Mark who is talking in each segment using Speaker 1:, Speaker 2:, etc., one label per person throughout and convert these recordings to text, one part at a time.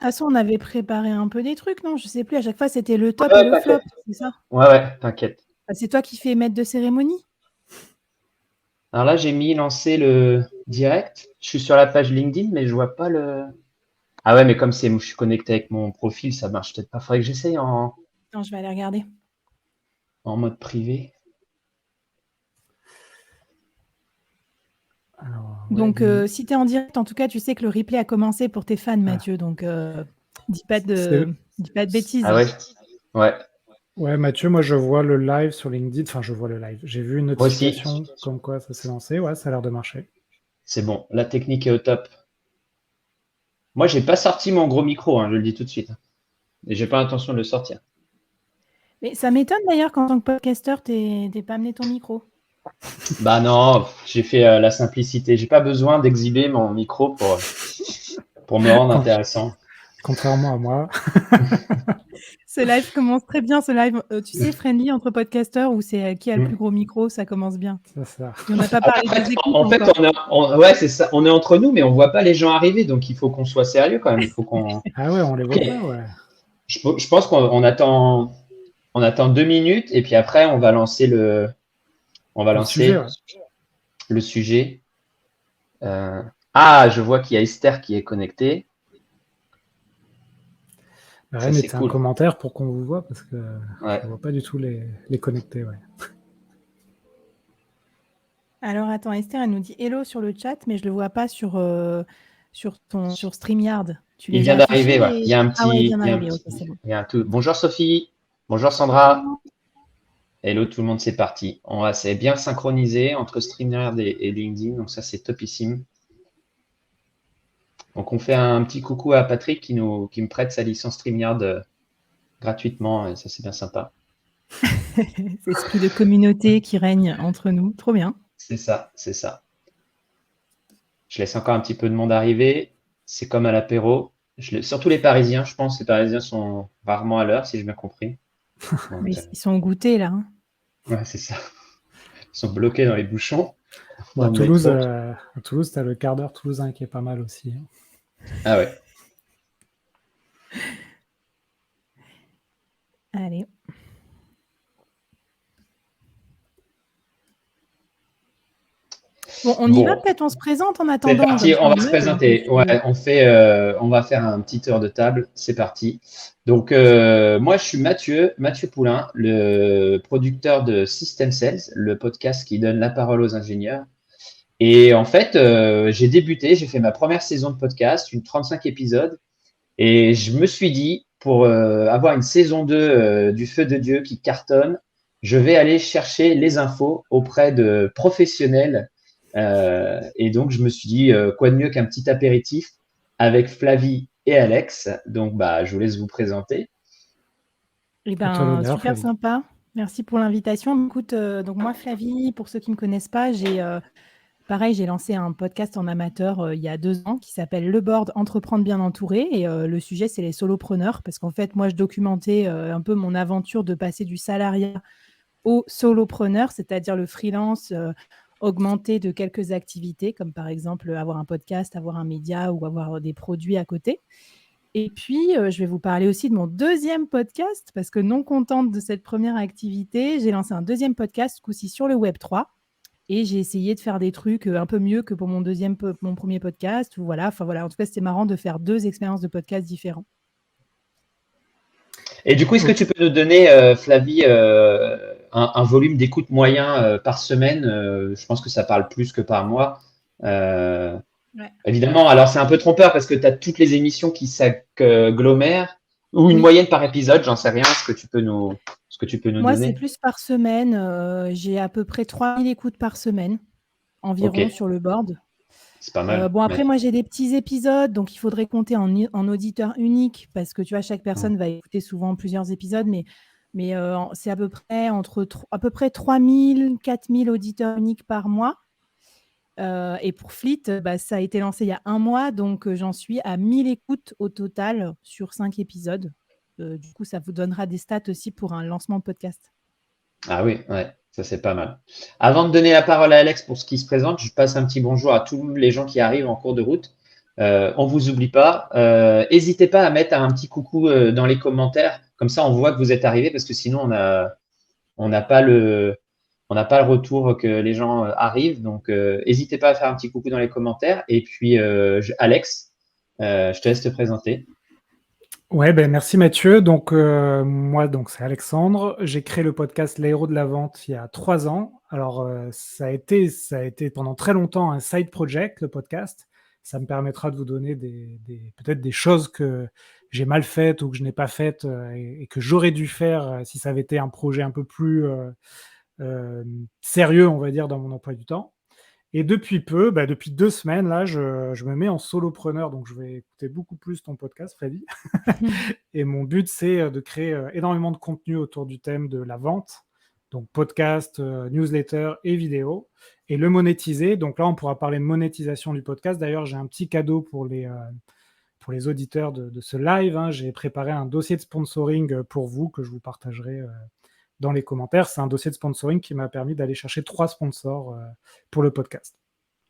Speaker 1: façon, on avait préparé un peu des trucs, non? Je sais plus, à chaque fois, c'était le top et
Speaker 2: Ouais,
Speaker 1: le flop,
Speaker 2: t'inquiète.
Speaker 1: c'est ça?
Speaker 2: Ouais, t'inquiète.
Speaker 1: Ah, c'est toi qui fais maître de cérémonie?
Speaker 2: Alors là, j'ai mis lancer le direct. Je suis sur la page LinkedIn, mais je vois pas le. Ah ouais, mais comme je suis connecté avec mon profil, ça marche peut-être pas. Faudrait que j'essaye
Speaker 1: Non, je vais aller regarder.
Speaker 2: en mode privé.
Speaker 3: Alors,
Speaker 1: Donc, si tu es en direct, en tout cas, tu sais que le replay a commencé pour tes fans, Mathieu. Donc, dis pas de bêtises.
Speaker 2: Ah ouais? Ouais.
Speaker 3: Ouais, Mathieu, moi je vois le live sur LinkedIn. Enfin, je vois le live. J'ai vu une
Speaker 2: Moi aussi.
Speaker 3: notification comme quoi ça s'est lancé. Ouais, ça a l'air de marcher.
Speaker 2: C'est bon. La technique est au top. Moi, j'ai pas sorti mon gros micro, hein, je le dis tout de suite. Et j'ai pas l'intention de le sortir.
Speaker 1: Mais ça m'étonne d'ailleurs qu'en tant que podcasteur, t'aies pas amené ton micro.
Speaker 2: Bah non, j'ai fait la simplicité. J'ai pas besoin d'exhiber mon micro pour me rendre intéressant.
Speaker 3: Contrairement à moi.
Speaker 1: Ce live commence très bien, ce live, tu sais, friendly entre podcasteurs où c'est qui a le plus gros micro, ça commence bien.
Speaker 3: C'est ça.
Speaker 1: Et on n'a pas parlé des écoutes
Speaker 2: En fait,
Speaker 1: encore.
Speaker 2: ouais, c'est ça. On est entre nous, mais on voit pas les gens arriver, donc il faut qu'on soit sérieux quand même. Il faut qu'on.
Speaker 3: Ah ouais, on les voit
Speaker 2: Ok.
Speaker 3: pas, ouais.
Speaker 2: Je pense qu'on attend 2 minutes et puis après on va lancer
Speaker 3: Sujet, ouais.
Speaker 2: le sujet. Ah, je vois qu'il y a Esther qui est connectée.
Speaker 3: Ouais, mettez un commentaire pour qu'on vous voit parce que
Speaker 2: ouais.
Speaker 3: je ne vois pas du tout les connecter. Ouais.
Speaker 1: Alors attends, Esther, elle nous dit hello sur le chat, mais je le vois pas sur StreamYard.
Speaker 2: Il vient d'arriver, ouais. Il y a un petit.
Speaker 1: Ah ouais, il vient d'arriver, ok, c'est bon.
Speaker 2: Il y a un tout. Bonjour Sophie. Bonjour Sandra. Hello tout le monde, c'est parti. C'est bien synchronisé entre StreamYard et LinkedIn, donc ça c'est topissime. Donc on fait un petit coucou à Patrick qui me prête sa licence StreamYard gratuitement, et ça c'est bien sympa.
Speaker 1: C'est l'esprit de communauté qui règne entre nous, trop bien.
Speaker 2: C'est ça, c'est ça. Je laisse encore un petit peu de monde arriver. C'est comme à l'apéro. Surtout les Parisiens, je pense. Les Parisiens sont rarement à l'heure, si j'ai bien compris. Donc,
Speaker 1: mais ils sont goûtés là. Hein.
Speaker 2: Ouais, c'est ça. Ils sont bloqués dans les bouchons.
Speaker 3: Bon, à Toulouse, tu as le quart d'heure toulousain qui est pas mal aussi. Hein.
Speaker 2: Ah ouais.
Speaker 1: Allez. Bon, on y va peut-être, on se présente en attendant.
Speaker 2: C'est parti, on va se présenter. Ouais, on va faire un petit tour de table. C'est parti. Donc, moi, je suis Mathieu Poulain, le producteur de System Sales, le podcast qui donne la parole aux ingénieurs. Et en fait, j'ai fait ma première saison de podcast, une 35 épisodes. Et je me suis dit, pour avoir une saison 2 du Feu de Dieu qui cartonne, je vais aller chercher les infos auprès de professionnels. Et donc, je me suis dit, quoi de mieux qu'un petit apéritif avec Flavie et Alex. Donc, je vous laisse vous présenter.
Speaker 1: Eh ben, super Flavie. Sympa. Merci pour l'invitation. Écoute, donc moi, Flavie, pour ceux qui ne me connaissent pas, j'ai lancé un podcast en amateur il y a 2 ans qui s'appelle Le Board Entreprendre bien entouré. Et le sujet, c'est les solopreneurs. Parce qu'en fait, moi, je documentais un peu mon aventure de passer du salariat au solopreneur, c'est-à-dire le freelance augmenté de quelques activités, comme par exemple avoir un podcast, avoir un média ou avoir des produits à côté. Et puis, je vais vous parler aussi de mon 2e podcast, parce que non contente de cette première activité, j'ai lancé un 2e podcast, ce coup-ci sur le Web3. Et j'ai essayé de faire des trucs un peu mieux que pour mon premier podcast. Voilà. Enfin, voilà. En tout cas, c'était marrant de faire 2 expériences de podcast différents.
Speaker 2: Et du coup, est-ce que tu peux nous donner, Flavie, un volume d'écoute moyen par semaine? Je pense que ça parle plus que par mois. Ouais. Évidemment, alors c'est un peu trompeur parce que tu as toutes les émissions qui s'agglomèrent ou une moyenne par épisode, j'en sais rien, ce que tu peux nous donner.
Speaker 1: Moi, c'est plus par semaine. J'ai à peu près 3000 écoutes par semaine environ sur le board.
Speaker 2: C'est pas mal.
Speaker 1: Bon, après, moi, j'ai des petits épisodes, donc il faudrait compter en auditeur unique parce que tu vois, chaque personne va écouter souvent plusieurs épisodes, mais c'est à peu près 3000, 4000 auditeurs uniques par mois. Et pour Fleet, ça a été lancé il y a 1 mois, donc j'en suis à 1000 écoutes au total sur 5 épisodes. Du coup, ça vous donnera des stats aussi pour un lancement de podcast.
Speaker 2: Ah oui, ouais, ça c'est pas mal. Avant de donner la parole à Alex pour ce qui se présente, je passe un petit bonjour à tous les gens qui arrivent en cours de route. On vous oublie pas. N'hésitez pas à mettre un petit coucou dans les commentaires. Comme ça, on voit que vous êtes arrivé parce que sinon, on n'a pas on n'a pas le retour que les gens arrivent. Donc, n'hésitez pas à faire un petit coucou dans les commentaires. Et puis, Alex, je te laisse te présenter.
Speaker 3: Ouais, merci Mathieu. Donc, moi, c'est Alexandre. J'ai créé le podcast L'Aéro de la Vente il y a 3 ans. Alors, ça a été pendant très longtemps un side project, le podcast. Ça me permettra de vous donner peut-être des choses que j'ai mal faites ou que je n'ai pas faites et que j'aurais dû faire si ça avait été un projet un peu plus sérieux, on va dire, dans mon emploi du temps. Et depuis peu, depuis 2 semaines, là, je me mets en solopreneur, donc je vais écouter beaucoup plus ton podcast, Freddy. Et mon but, c'est de créer énormément de contenu autour du thème de la vente, donc podcast, newsletter et vidéo, et le monétiser. Donc là, on pourra parler de monétisation du podcast. D'ailleurs, j'ai un petit cadeau pour les auditeurs de ce live. Hein. J'ai préparé un dossier de sponsoring pour vous que je vous partagerai dans les commentaires. C'est un dossier de sponsoring qui m'a permis d'aller chercher 3 sponsors pour le podcast.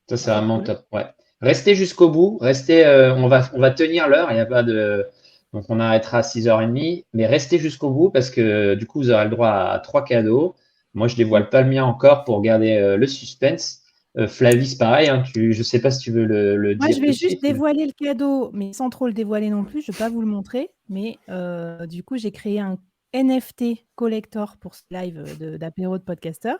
Speaker 2: Ça, c'est vraiment top. Ouais. Restez jusqu'au bout. Restez, on va tenir l'heure. Il n'y a pas de. Donc, on arrêtera à 6h30. Mais restez jusqu'au bout parce que du coup, vous aurez le droit à 3 cadeaux. Moi, je ne dévoile pas le mien encore pour garder le suspense. Flavie, c'est pareil. Hein, je ne sais pas si tu veux le dire.
Speaker 1: Moi, je vais juste dévoiler le cadeau, mais sans trop le dévoiler non plus. Je ne vais pas vous le montrer. Mais du coup, j'ai créé un NFT collector pour ce live d'apéro de podcasteur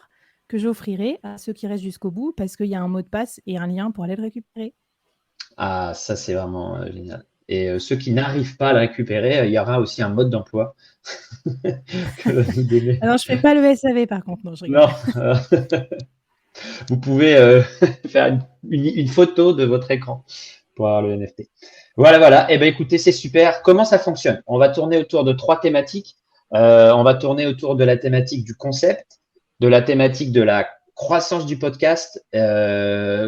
Speaker 1: que j'offrirai à ceux qui restent jusqu'au bout parce qu'il y a un mot de passe et un lien pour aller le récupérer.
Speaker 2: Ah, ça, c'est vraiment génial. Et ceux qui n'arrivent pas à le récupérer, il y aura aussi un mode d'emploi que va nous donner.
Speaker 1: Alors, je ne fais pas le SAV par contre. Non, je rigole.
Speaker 2: Non. Vous pouvez faire une photo de votre écran pour avoir le NFT. Voilà. Eh bien, écoutez, c'est super. Comment ça fonctionne? On va tourner autour de 3 thématiques. On va tourner autour de la thématique du concept, de la thématique de la croissance du podcast,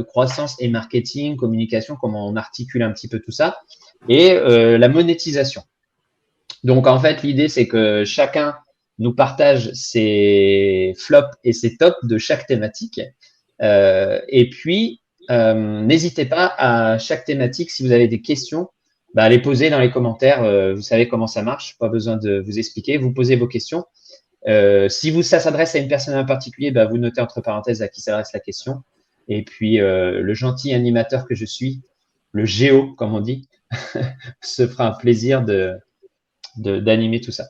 Speaker 2: croissance et marketing, communication, comment on articule un petit peu tout ça, et la monétisation. Donc, en fait, l'idée, c'est que chacun nous partage ses flops et ses tops de chaque thématique. Et puis, n'hésitez pas à chaque thématique, si vous avez des questions, à les poser dans les commentaires. Vous savez comment ça marche, pas besoin de vous expliquer. Vous posez vos questions. Si ça s'adresse à une personne en particulier, vous notez entre parenthèses à qui s'adresse la question. Et puis, le gentil animateur que je suis, le géo, comme on dit, se fera un plaisir d'animer tout ça.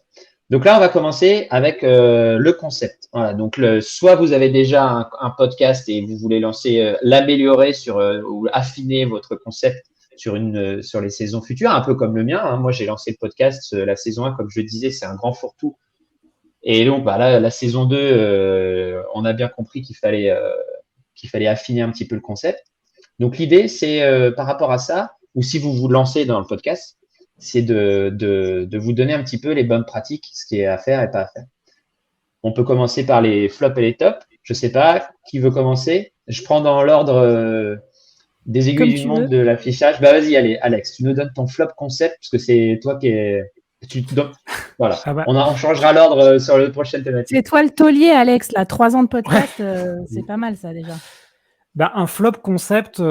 Speaker 2: Donc là, on va commencer avec le concept. Voilà, donc soit vous avez déjà un podcast et vous voulez l'améliorer ou affiner votre concept sur les saisons futures, un peu comme le mien. Hein. Moi, j'ai lancé le podcast, la saison 1, comme je le disais, c'est un grand fourre-tout. Et donc, là, la saison 2, on a bien compris qu'il fallait affiner un petit peu le concept. Donc, l'idée, c'est par rapport à ça, ou si vous vous lancez dans le podcast, c'est de vous donner un petit peu les bonnes pratiques, ce qui est à faire et pas à faire. On peut commencer par les flops et les tops. Je ne sais pas qui veut commencer. Je prends dans l'ordre des aiguilles du monde de l'affichage. Vas-y, allez, Alex, tu nous donnes ton flop concept, parce que c'est toi qui es… Voilà, on changera l'ordre sur le prochain thématique.
Speaker 1: C'est toi le taulier, Alex, là, 3 ans de podcast, c'est pas mal ça déjà.
Speaker 3: Un flop concept,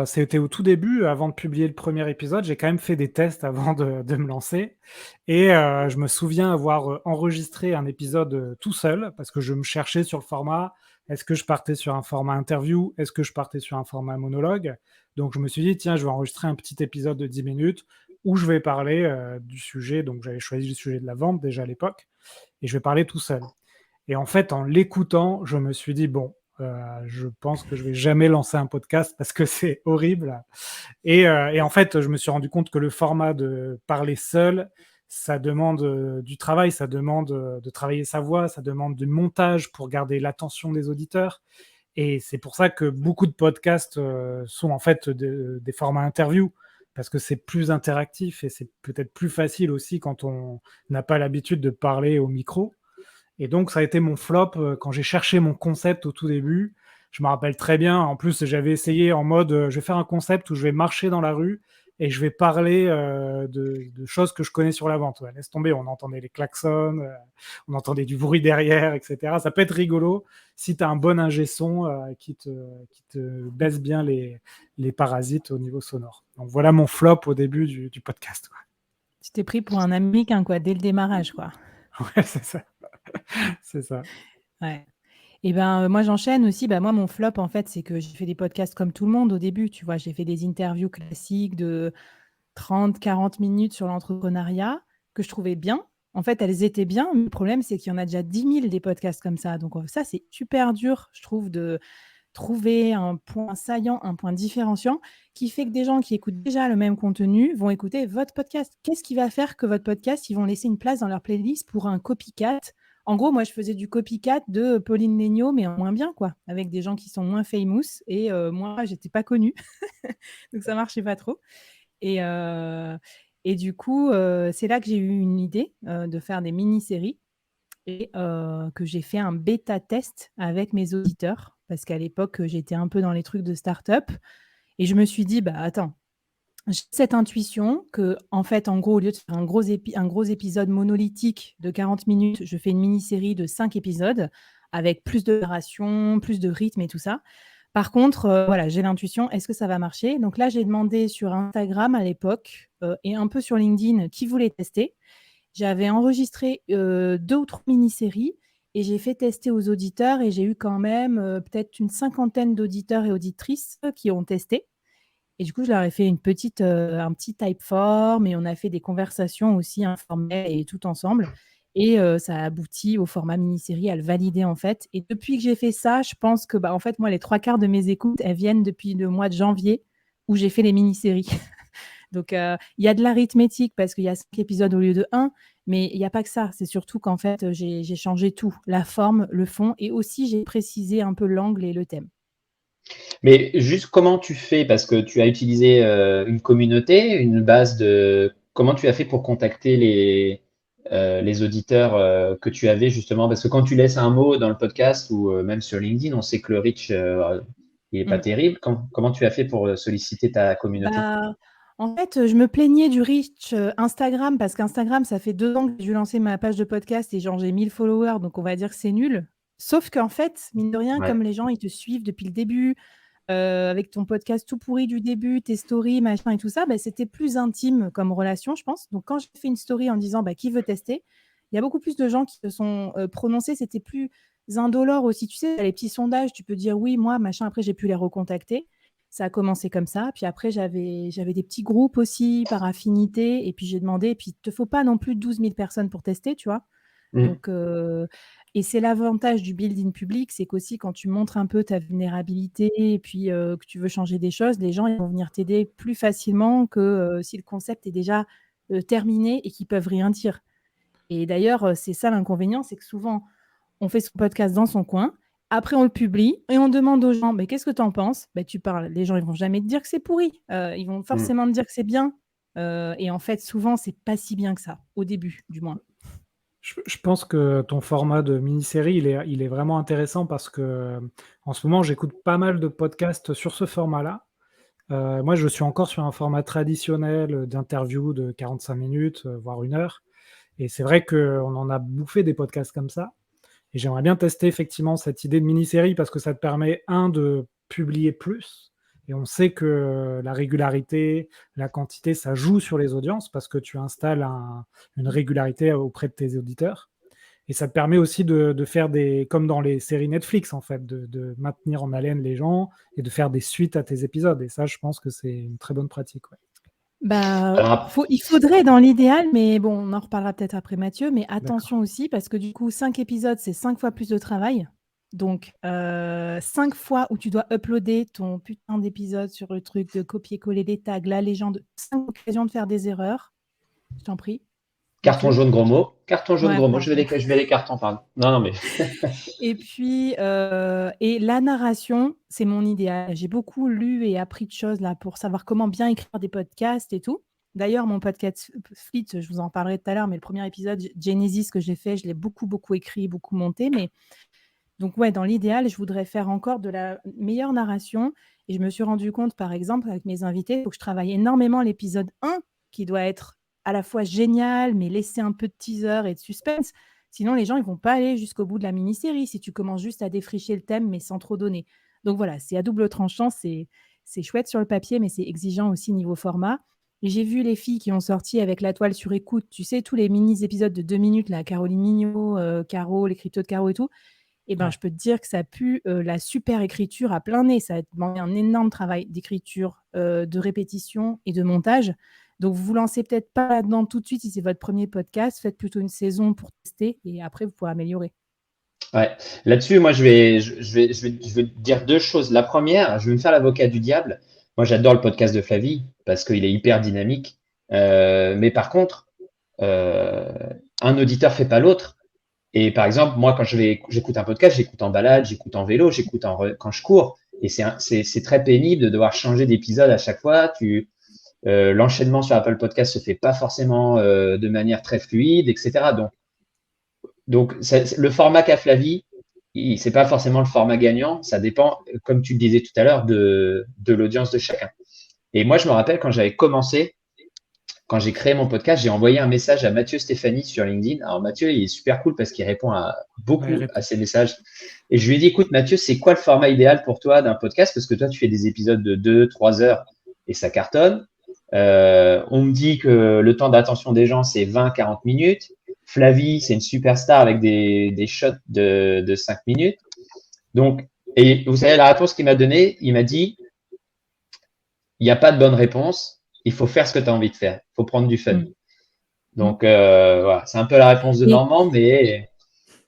Speaker 3: c'était au tout début, avant de publier le premier épisode. J'ai quand même fait des tests avant de me lancer. Et je me souviens avoir enregistré un épisode tout seul, parce que je me cherchais sur le format. Est-ce que je partais sur un format interview? Est-ce que je partais sur un format monologue? Donc je me suis dit, tiens, je vais enregistrer un petit épisode de 10 minutes où je vais parler du sujet. Donc j'avais choisi le sujet de la vente déjà à l'époque. Et je vais parler tout seul. Et en fait, en l'écoutant, je me suis dit, bon, je pense que je vais jamais lancer un podcast parce que c'est horrible. Et en fait, je me suis rendu compte que le format de parler seul, ça demande du travail, ça demande de travailler sa voix, ça demande du montage pour garder l'attention des auditeurs. Et c'est pour ça que beaucoup de podcasts sont en fait des formats interview, parce que c'est plus interactif et c'est peut-être plus facile aussi quand on n'a pas l'habitude de parler au micro. Et donc, ça a été mon flop quand j'ai cherché mon concept au tout début. Je me rappelle très bien. En plus, j'avais essayé en mode, je vais faire un concept où je vais marcher dans la rue et je vais parler de choses que je connais sur la vente. Ouais, laisse tomber, on entendait les klaxons, on entendait du bruit derrière, etc. Ça peut être rigolo si tu as un bon ingé son qui te baisse bien les parasites au niveau sonore. Donc voilà mon flop au début du podcast. Quoi.
Speaker 1: Tu t'es pris pour un américain, quoi, dès le démarrage, quoi.
Speaker 3: Ouais, c'est ça. C'est ça.
Speaker 1: Ouais. Et ben moi j'enchaîne aussi. Moi mon flop en fait c'est que j'ai fait des podcasts comme tout le monde au début. Tu vois, j'ai fait des interviews classiques de 30-40 minutes sur l'entrepreneuriat que je trouvais bien. En fait, elles étaient bien, mais le problème c'est qu'il y en a déjà 10 000 des podcasts comme ça. Donc ça c'est super dur, je trouve, de trouver un point saillant, un point différenciant qui fait que des gens qui écoutent déjà le même contenu vont écouter votre podcast. Qu'est-ce qui va faire que votre podcast, ils vont laisser une place dans leur playlist pour un copycat? En gros, moi, je faisais du copycat de Pauline Léniaud, mais en moins bien, quoi, avec des gens qui sont moins famous. Et moi, j'étais pas connue. Donc, ça marchait pas trop. Et du coup, c'est là que j'ai eu une idée de faire des mini-séries et que j'ai fait un bêta test avec mes auditeurs parce qu'à l'époque, j'étais un peu dans les trucs de start-up et je me suis dit, attends, j'ai cette intuition que, en fait, en gros, au lieu de faire un gros épisode monolithique de 40 minutes, je fais une mini-série de 5 épisodes avec plus de narration, plus de rythme et tout ça. Par contre, voilà, j'ai l'intuition, est-ce que ça va marcher? Donc là, j'ai demandé sur Instagram à l'époque et un peu sur LinkedIn qui voulait tester. J'avais enregistré 2 ou 3 mini-séries et j'ai fait tester aux auditeurs et j'ai eu quand même peut-être une 50aine d'auditeurs et auditrices qui ont testé. Et du coup, je leur ai fait un petit typeform et on a fait des conversations aussi informelles et tout ensemble. Et ça a abouti au format mini-série, à le valider en fait. Et depuis que j'ai fait ça, je pense que en fait, moi, les 3/4 de mes écoutes, elles viennent depuis le mois de janvier où j'ai fait les mini-séries. Donc, il y a de l'arithmétique parce qu'il y a 5 épisodes au lieu de 1, mais il n'y a pas que ça. C'est surtout qu'en fait, j'ai changé tout, la forme, le fond, et aussi j'ai précisé un peu l'angle et le thème.
Speaker 2: Mais juste comment tu fais, parce que tu as utilisé une communauté, une base de... Comment tu as fait pour contacter les auditeurs que tu avais justement? Parce que quand tu laisses un mot dans le podcast ou même sur LinkedIn, on sait que le reach, il n'est pas terrible. Comment tu as fait pour solliciter ta communauté?
Speaker 1: En fait, je me plaignais du reach Instagram parce qu'Instagram, ça fait 2 ans que j'ai dû lancer ma page de podcast et genre j'ai 1000 followers, donc on va dire que c'est nul. Sauf qu'en fait, mine de rien,
Speaker 2: Ouais.
Speaker 1: comme les gens, ils te suivent depuis le début, avec ton podcast tout pourri du début, tes stories, machin et tout ça, c'était plus intime comme relation, je pense. Donc quand j'ai fait une story en disant qui veut tester, il y a beaucoup plus de gens qui se sont prononcés. C'était plus indolore aussi. Tu sais, les petits sondages, tu peux dire oui, moi, machin. Après, j'ai pu les recontacter. Ça a commencé comme ça. Puis après, j'avais des petits groupes aussi par affinité. Et puis j'ai demandé. Et puis, il ne te faut pas non plus 12 000 personnes pour tester, tu vois. Donc, et c'est l'avantage du build-in public, c'est qu'aussi quand tu montres un peu ta vulnérabilité et puis que tu veux changer des choses, les gens ils vont venir t'aider plus facilement que si le concept est déjà terminé et qu'ils peuvent rien dire. Et d'ailleurs, c'est ça l'inconvénient, c'est que souvent, on fait son podcast dans son coin, après on le publie et on demande aux gens, qu'est-ce que tu en penses? Tu parles, les gens ils vont jamais te dire que c'est pourri, ils vont forcément te dire que c'est bien. Et en fait, souvent, c'est pas si bien que ça, au début du moins.
Speaker 3: Je pense que ton format de mini-série, il est vraiment intéressant parce que en ce moment, j'écoute pas mal de podcasts sur ce format-là. Moi, je suis encore sur un format traditionnel d'interview de 45 minutes, voire 1 heure. Et c'est vrai qu'on en a bouffé des podcasts comme ça. Et j'aimerais bien tester effectivement cette idée de mini-série parce que ça te permet, de publier plus. Et on sait que la régularité, la quantité, ça joue sur les audiences parce que tu installes une régularité auprès de tes auditeurs. Et ça te permet aussi de faire comme dans les séries Netflix, en fait, de maintenir en haleine les gens et de faire des suites à tes épisodes. Et ça, je pense que c'est une très bonne pratique. Ouais.
Speaker 1: Il faudrait dans l'idéal, mais bon, on en reparlera peut-être après Mathieu, mais attention
Speaker 3: D'accord.
Speaker 1: aussi, parce que du coup, 5 épisodes, c'est 5 fois plus de travail. Donc, 5 fois où tu dois uploader ton putain d'épisode sur le truc de copier-coller les tags, la légende, 5 occasions de faire des erreurs. Je t'en prie.
Speaker 2: Carton
Speaker 1: Mathieu.
Speaker 2: jaune, gros mot. Carton jaune,
Speaker 1: Ouais,
Speaker 2: gros mot.
Speaker 1: pardon.
Speaker 2: Je vais les cartons, pardon. Non, mais...
Speaker 1: Et puis, et la narration, c'est mon idéal. J'ai beaucoup lu et appris de choses là pour savoir comment bien écrire des podcasts et tout. D'ailleurs, mon podcast Fleet, je vous en parlerai tout à l'heure, mais le premier épisode Genesis que j'ai fait, je l'ai beaucoup, beaucoup écrit, beaucoup monté. Mais Donc ouais, dans l'idéal, je voudrais faire encore de la meilleure narration. Et je me suis rendu compte, par exemple, avec mes invités, il faut que je travaille énormément l'épisode 1, qui doit être à la fois génial, mais laisser un peu de teaser et de suspense. Sinon, les gens ils vont pas aller jusqu'au bout de la mini-série si tu commences juste à défricher le thème, mais sans trop donner. Donc voilà, c'est à double tranchant, c'est chouette sur le papier, mais c'est exigeant aussi niveau format. Et j'ai vu les filles qui ont sorti avec la toile sur écoute, tu sais, tous les mini-épisodes de 2 minutes, là, Caroline Mignot, Caro, les cryptos de Caro et tout. Et ben, je peux te dire que ça pue la super écriture à plein nez. Ça a demandé un énorme travail d'écriture, de répétition et de montage. Donc, vous lancez peut-être pas là-dedans tout de suite si c'est votre premier podcast. Faites plutôt une saison pour tester et après, vous pourrez améliorer.
Speaker 2: Ouais. Là-dessus, moi, je vais te dire deux choses. La première, je vais me faire l'avocat du diable. Moi, j'adore le podcast de Flavie parce qu'il est hyper dynamique. Mais par contre, euh, un auditeur fait pas l'autre. Et par exemple, moi, quand j'écoute un podcast, j'écoute en balade, j'écoute en vélo, quand je cours. Et c'est très pénible de devoir changer d'épisode à chaque fois. L'enchaînement sur Apple Podcast se fait pas forcément de manière très fluide, etc. Donc le format qu'a Flavie, c'est pas forcément le format gagnant. Ça dépend, comme tu le disais tout à l'heure, de l'audience de chacun. Et moi, je me rappelle quand j'avais commencé, quand j'ai créé mon podcast, j'ai envoyé un message à Mathieu Stéphanie sur LinkedIn. Alors Mathieu, il est super cool parce qu'il répond beaucoup à ces messages. Et je lui ai dit, écoute Mathieu, c'est quoi le format idéal pour toi d'un podcast? Parce que toi, tu fais des épisodes de 2-3 heures et ça cartonne. On me dit que le temps d'attention des gens, c'est 20-40 minutes. Flavie, c'est une superstar avec des shots de 5 minutes. Donc, et vous savez la réponse qu'il m'a donnée? Il m'a dit, il n'y a pas de bonne réponse. Il faut faire ce que tu as envie de faire. Il faut prendre du fun. Donc, voilà, c'est un peu la réponse de Normand, mais...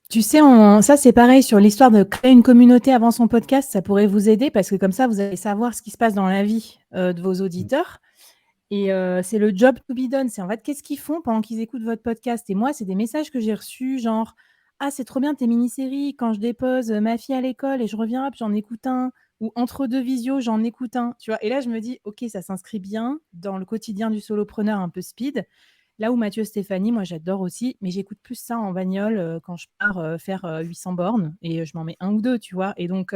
Speaker 1: Tu sais, ça c'est pareil sur l'histoire de créer une communauté avant son podcast, ça pourrait vous aider parce que comme ça, vous allez savoir ce qui se passe dans la vie de vos auditeurs. Et c'est le job to be done. C'est en fait, qu'est-ce qu'ils font pendant qu'ils écoutent votre podcast? Et moi, c'est des messages que j'ai reçus, genre « Ah, c'est trop bien tes mini-séries. Quand je dépose ma fille à l'école et je reviens, hop, j'en écoute un. » Ou « Entre deux visios, j'en écoute un. » Tu vois? Et là, je me dis « Ok, ça s'inscrit bien dans le quotidien du solopreneur un peu speed. » Là où Mathieu Stéphanie, moi, j'adore aussi, mais j'écoute plus ça en bagnole quand je pars faire 800 bornes et je m'en mets un ou deux, tu vois? Et donc,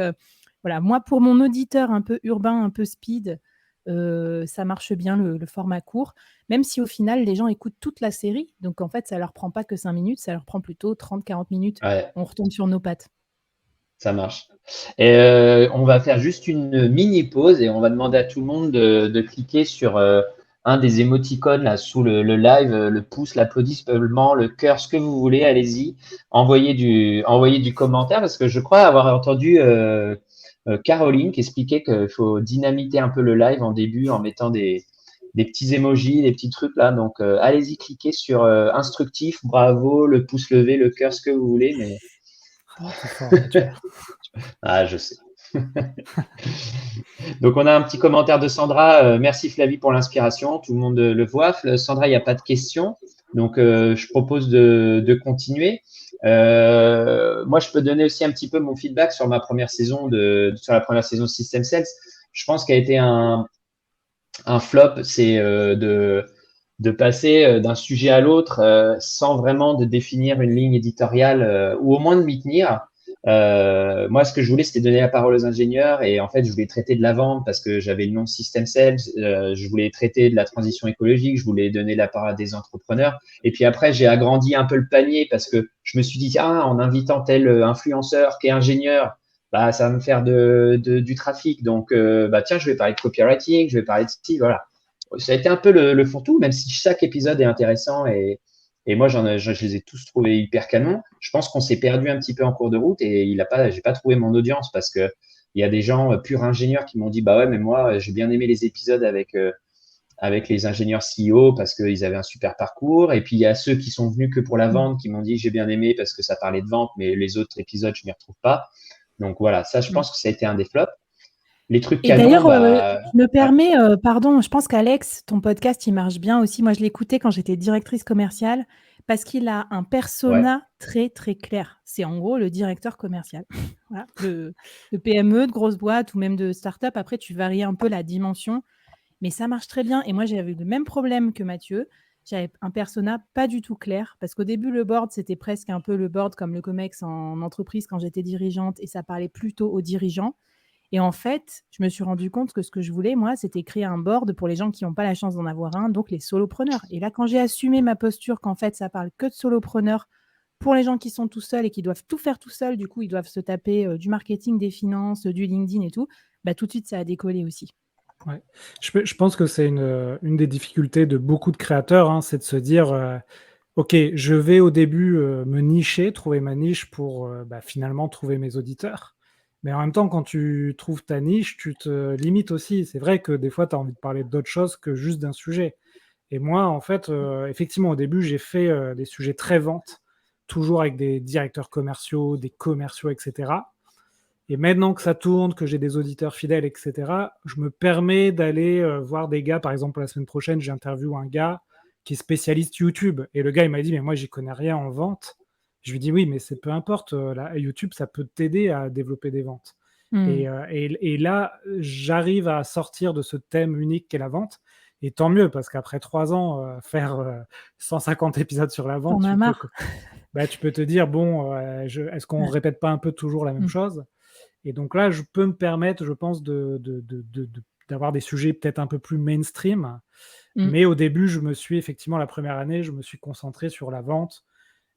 Speaker 1: voilà, moi, pour mon auditeur un peu urbain, un peu speed, ça marche bien le format court, même si au final, les gens écoutent toute la série. Donc, en fait, ça leur prend pas que 5 minutes, ça leur prend plutôt 30-40 minutes.
Speaker 2: Ouais.
Speaker 1: On retombe sur nos pattes.
Speaker 2: Ça marche. Et on va faire juste une mini pause et on va demander à tout le monde de cliquer sur un des émoticônes là sous le live, le pouce, l'applaudissement, le cœur, ce que vous voulez. Allez-y, envoyez du commentaire parce que je crois avoir entendu Caroline qui expliquait qu'il faut dynamiter un peu le live en début en mettant des petits emojis, des petits trucs là. Donc allez-y, cliquez sur instructif, bravo, le pouce levé, le cœur, ce que vous voulez, mais
Speaker 3: T'es fort, Mathieu.
Speaker 2: Ah, je sais. Donc, on a un petit commentaire de Sandra. Merci Flavie pour l'inspiration. Tout le monde le voit. Sandra, il n'y a pas de questions. Donc, je propose de continuer. Moi, je peux donner aussi un petit peu mon feedback sur ma première saison sur la première saison de System Sales. Je pense qu'elle a été un flop, c'est de passer d'un sujet à l'autre sans vraiment de définir une ligne éditoriale ou au moins de m'y tenir. Moi, ce que je voulais, c'était donner la parole aux ingénieurs et en fait, je voulais traiter de la vente parce que j'avais le nom System Sales. Je voulais traiter de la transition écologique. Je voulais donner la parole à des entrepreneurs. Et puis après, j'ai agrandi un peu le panier parce que je me suis dit, ah, en invitant tel influenceur qui est ingénieur, bah, ça va me faire du trafic. Donc, bah, tiens, je vais parler de copywriting, je vais parler de style, voilà. Ça a été un peu le fourre-tout, même si chaque épisode est intéressant et moi, je les ai tous trouvés hyper canons. Je pense qu'on s'est perdu un petit peu en cours de route et j'ai pas trouvé mon audience parce que il y a des gens purs ingénieurs qui m'ont dit, bah ouais, mais moi, j'ai bien aimé les épisodes avec les ingénieurs CEO parce qu'ils avaient un super parcours. Et puis, il y a ceux qui sont venus que pour la vente qui m'ont dit, j'ai bien aimé parce que ça parlait de vente, mais les autres épisodes, je m'y retrouve pas. Donc voilà, ça, je pense que ça a été un des flops. Les trucs
Speaker 1: Et
Speaker 2: canons,
Speaker 1: d'ailleurs,
Speaker 2: bah,
Speaker 1: je me permets, pardon, je pense qu'Alex, ton podcast, il marche bien aussi. Moi, je l'écoutais quand j'étais directrice commerciale parce qu'il a un persona très, très clair. C'est en gros le directeur commercial. Voilà, de PME, de grosse boîte ou même de start-up. Après, tu varies un peu la dimension, mais ça marche très bien. Et moi, j'avais eu le même problème que Mathieu. j'avais un persona pas du tout clair, parce qu'au début, le board, c'était presque un peu le board comme le COMEX en entreprise quand j'étais dirigeante, et ça parlait plutôt aux dirigeants. Et en fait, je me suis rendu compte que ce que je voulais, moi, c'était créer un board pour les gens qui n'ont pas la chance d'en avoir un, donc les solopreneurs. Et là, quand j'ai assumé ma posture qu'en fait, ça parle que de solopreneurs pour les gens qui sont tout seuls et qui doivent tout faire tout seuls, du coup, ils doivent se taper du marketing, des finances, du LinkedIn et tout, bah, tout de suite, ça a décollé aussi.
Speaker 3: Ouais. Je pense que c'est une des difficultés de beaucoup de créateurs, hein, c'est de se dire ok, je vais au début me nicher, trouver ma niche pour finalement trouver mes auditeurs. Mais en même temps, quand tu trouves ta niche, tu te limites aussi. C'est vrai que des fois, tu as envie de parler d'autre chose que juste d'un sujet. Et moi, en fait, effectivement, au début, j'ai fait des sujets très ventes, toujours avec des directeurs commerciaux, des commerciaux, etc. Et maintenant que ça tourne, que j'ai des auditeurs fidèles, etc., je me permets d'aller voir des gars. Par exemple, la semaine prochaine, j'interviewe un gars qui est spécialiste YouTube. Et le gars, il m'a dit, mais moi, j'y connais rien en vente. Je lui dis, oui, mais c'est peu importe. YouTube, ça peut t'aider à développer des ventes. Et là, j'arrive à sortir de ce thème unique qu'est la vente. Et tant mieux, parce qu'après 3 ans, faire 150 épisodes sur la vente, tu peux te dire, bon, est-ce qu'on ne répète pas un peu toujours la même chose? Et donc là, je peux me permettre, je pense, d'avoir des sujets peut-être un peu plus mainstream. Mais au début, la première année, je me suis concentré sur la vente.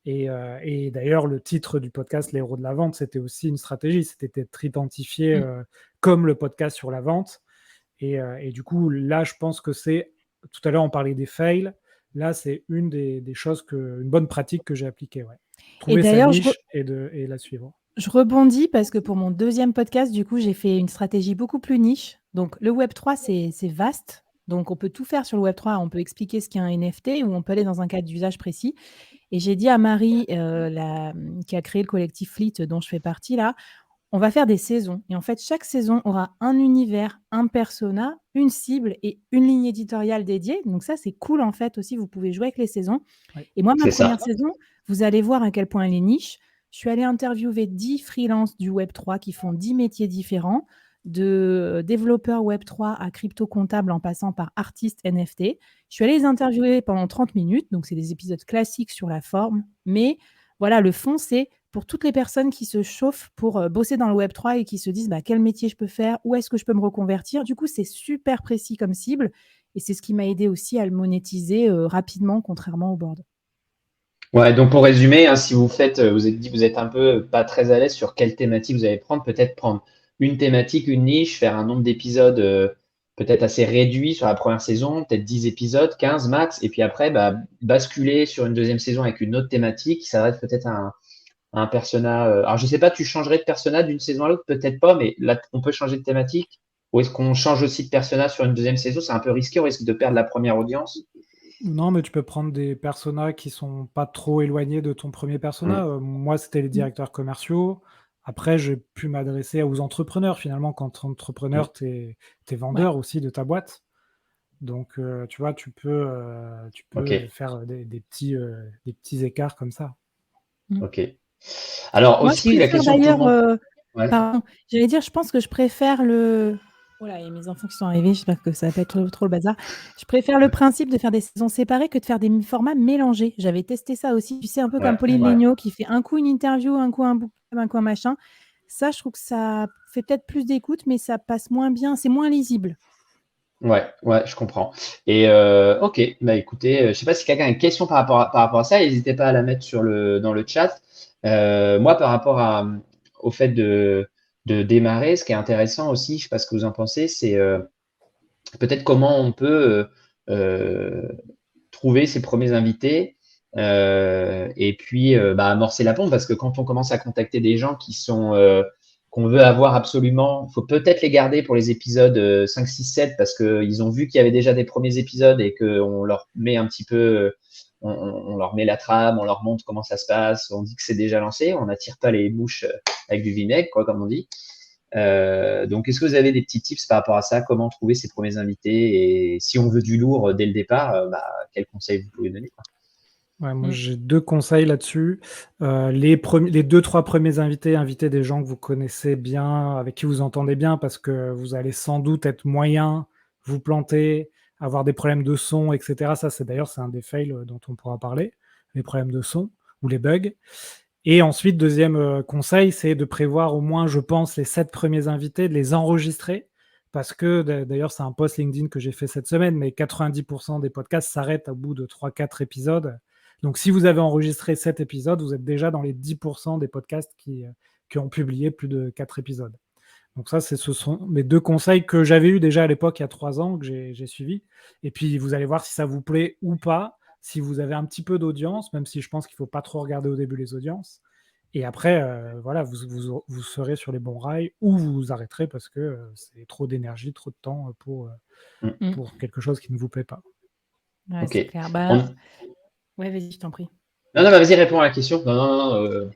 Speaker 3: Et d'ailleurs, le titre du podcast, Les héros de la vente, c'était aussi une stratégie. C'était d'être identifié comme le podcast sur la vente. Et du coup, là, je pense que tout à l'heure, on parlait des fails. Là, c'est une des choses, une bonne pratique que j'ai appliquée. Ouais. Trouver sa niche et la suivre.
Speaker 1: Je rebondis parce que pour mon deuxième podcast, du coup, j'ai fait une stratégie beaucoup plus niche. Donc, le Web3, c'est vaste. Donc, on peut tout faire sur le Web3. On peut expliquer ce qu'est un NFT ou on peut aller dans un cadre d'usage précis. Et j'ai dit à Marie, qui a créé le collectif Fleet, dont je fais partie là, on va faire des saisons. Et en fait, chaque saison aura un univers, un persona, une cible et une ligne éditoriale dédiée. Donc ça, c'est cool en fait aussi. Vous pouvez jouer avec les saisons. Ouais. Et moi, ma première saison, vous allez voir à quel point elle est niche. Je suis allée interviewer 10 freelances du Web3 qui font 10 métiers différents, de développeurs Web3 à crypto-comptable en passant par artistes NFT. Je suis allée les interviewer pendant 30 minutes. Donc, c'est des épisodes classiques sur la forme. Mais voilà, le fond, c'est pour toutes les personnes qui se chauffent pour bosser dans le Web3 et qui se disent quel métier je peux faire, où est-ce que je peux me reconvertir. Du coup, c'est super précis comme cible. Et c'est ce qui m'a aidé aussi à le monétiser rapidement, contrairement au board.
Speaker 2: Ouais, donc pour résumer, hein, si vous êtes dit vous êtes un peu pas très à l'aise sur quelle thématique vous allez prendre, peut-être prendre une thématique, une niche, faire un nombre d'épisodes peut-être assez réduit sur la première saison, peut-être 10 épisodes, 15 max, et puis après basculer sur une deuxième saison avec une autre thématique qui s'adresse peut-être à un persona. Alors je sais pas, tu changerais de persona d'une saison à l'autre, peut-être pas, mais là on peut changer de thématique. Ou est-ce qu'on change aussi de persona sur une deuxième saison? C'est un peu risqué, on risque de perdre la première audience.
Speaker 3: Non, mais tu peux prendre des personas qui sont pas trop éloignés de ton premier persona. Moi, c'était les directeurs commerciaux. Après, j'ai pu m'adresser aux entrepreneurs. Finalement, quand tu es entrepreneur, tu es vendeur aussi de ta boîte. Donc, tu vois, tu peux faire des petits écarts comme ça.
Speaker 2: Ok. Alors
Speaker 1: moi,
Speaker 2: aussi, la question
Speaker 1: d'ailleurs, pardon, j'allais dire, je pense que je préfère le... Voilà, il y a mes enfants qui sont arrivés, j'espère que ça va pas être trop le bazar. Je préfère le principe de faire des saisons séparées que de faire des formats mélangés. J'avais testé ça aussi, tu sais, un peu comme Pauline Legnaud qui fait un coup une interview, un coup un bouquin, un coup un machin. Ça, je trouve que ça fait peut-être plus d'écoute, mais ça passe moins bien, c'est moins lisible.
Speaker 2: Ouais, je comprends. Et ok, écoutez, je sais pas si quelqu'un a une question par rapport à ça, n'hésitez pas à la mettre dans le chat. Moi, par rapport au fait de démarrer, ce qui est intéressant aussi, je sais pas ce que vous en pensez, c'est peut-être comment on peut trouver ses premiers invités et puis amorcer la pompe, parce que quand on commence à contacter des gens qu'on veut avoir absolument, il faut peut-être les garder pour les épisodes 5, 6, 7 parce qu'ils ont vu qu'il y avait déjà des premiers épisodes et qu'on leur met un petit peu, on leur met la trame, on leur montre comment ça se passe, on dit que c'est déjà lancé, on n'attire pas les mouches avec du vinaigre, quoi, comme on dit. Donc, est-ce que vous avez des petits tips par rapport à ça? Comment trouver ses premiers invités? Et si on veut du lourd dès le départ, quels conseils vous pouvez donner, quoi?
Speaker 3: Ouais, moi, j'ai 2 conseils là-dessus. Les 2-3 premiers invitez des gens que vous connaissez bien, avec qui vous entendez bien, parce que vous allez sans doute être moyen, vous planter, avoir des problèmes de son, etc. Ça, c'est un des fails dont on pourra parler, les problèmes de son ou les bugs. Et ensuite, deuxième conseil, c'est de prévoir au moins, je pense, les 7 premiers invités, de les enregistrer, parce que, d'ailleurs, c'est un post LinkedIn que j'ai fait cette semaine, mais 90% des podcasts s'arrêtent au bout de 3-4 épisodes. Donc, si vous avez enregistré 7 épisodes, vous êtes déjà dans les 10% des podcasts qui ont publié plus de 4 épisodes. Donc ça, ce sont mes 2 conseils que j'avais eu déjà à l'époque, il y a 3 ans, que j'ai suivis. Et puis, vous allez voir si ça vous plaît ou pas, si vous avez un petit peu d'audience, même si je pense qu'il ne faut pas trop regarder au début les audiences. Et après, voilà, vous serez sur les bons rails ou vous arrêterez parce que c'est trop d'énergie, trop de temps pour quelque chose qui ne vous plaît pas.
Speaker 1: Ouais,
Speaker 2: Ok.
Speaker 1: c'est clair. Ouais, vas-y, je t'en prie.
Speaker 2: Non, vas-y, réponds à la question. Non.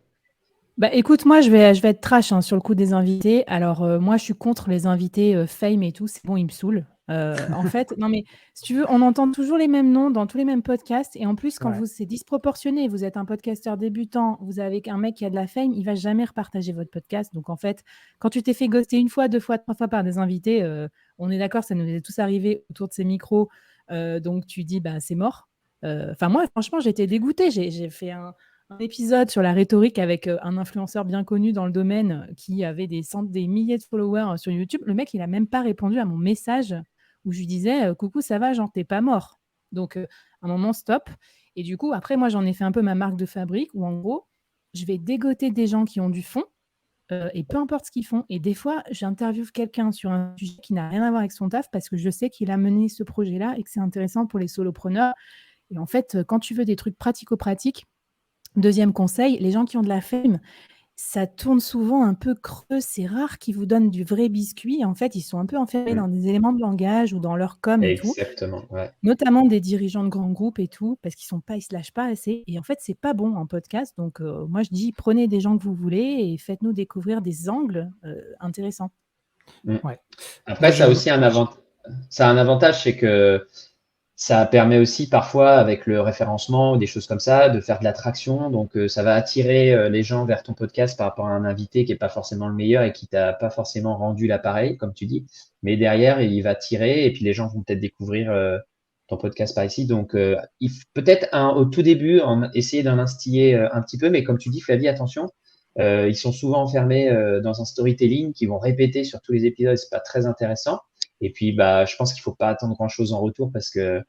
Speaker 1: Écoute, moi, je vais être trash sur le coup des invités. Alors, moi, je suis contre les invités fame et tout. C'est bon, ils me saoulent. En fait, non, mais si tu veux, on entend toujours les mêmes noms dans tous les mêmes podcasts. Et en plus, quand c'est disproportionné, vous êtes un podcasteur débutant, vous avez un mec qui a de la fame, il va jamais repartager votre podcast. Donc, en fait, quand tu t'es fait ghoster 1 fois, 2 fois, 3 fois par des invités, on est d'accord, ça nous est tous arrivé autour de ces micros. Donc, tu dis, c'est mort. Enfin, moi, franchement, j'étais dégoûtée. J'ai fait un épisode sur la rhétorique avec un influenceur bien connu dans le domaine qui avait des milliers de followers sur YouTube. Le mec, il n'a même pas répondu à mon message où je lui disais coucou, ça va, genre, t'es pas mort. Donc, à un moment, stop. Et du coup, après, moi, j'en ai fait un peu ma marque de fabrique où, en gros, je vais dégoter des gens qui ont du fond et peu importe ce qu'ils font. Et des fois, j'interviewe quelqu'un sur un sujet qui n'a rien à voir avec son taf parce que je sais qu'il a mené ce projet-là et que c'est intéressant pour les solopreneurs. Et en fait, quand tu veux des trucs pratico-pratiques, deuxième conseil, les gens qui ont de la fame, ça tourne souvent un peu creux. C'est rare qu'ils vous donnent du vrai biscuit. En fait, ils sont un peu enfermés dans des éléments de langage ou dans leur com et tout.
Speaker 2: Exactement, ouais.
Speaker 1: Notamment des dirigeants de grands groupes et tout, parce qu'ils se lâchent pas assez. Et en fait, c'est pas bon en podcast. Donc, moi, je dis, prenez des gens que vous voulez et faites-nous découvrir des angles intéressants.
Speaker 2: Ouais. Après, ça a aussi un avantage, c'est que ça permet aussi parfois, avec le référencement ou des choses comme ça, de faire de l'attraction. Donc, ça va attirer les gens vers ton podcast par rapport à un invité qui n'est pas forcément le meilleur et qui t'a pas forcément rendu l'appareil, comme tu dis. Mais derrière, il va tirer et puis les gens vont peut-être découvrir ton podcast par ici. Donc, peut-être au tout début, essayer d'en instiller un petit peu. Mais comme tu dis, Flavie, attention, ils sont souvent enfermés dans un storytelling qu'ils vont répéter sur tous les épisodes. C'est pas très intéressant. Et puis, je pense qu'il faut pas attendre grand-chose en retour parce que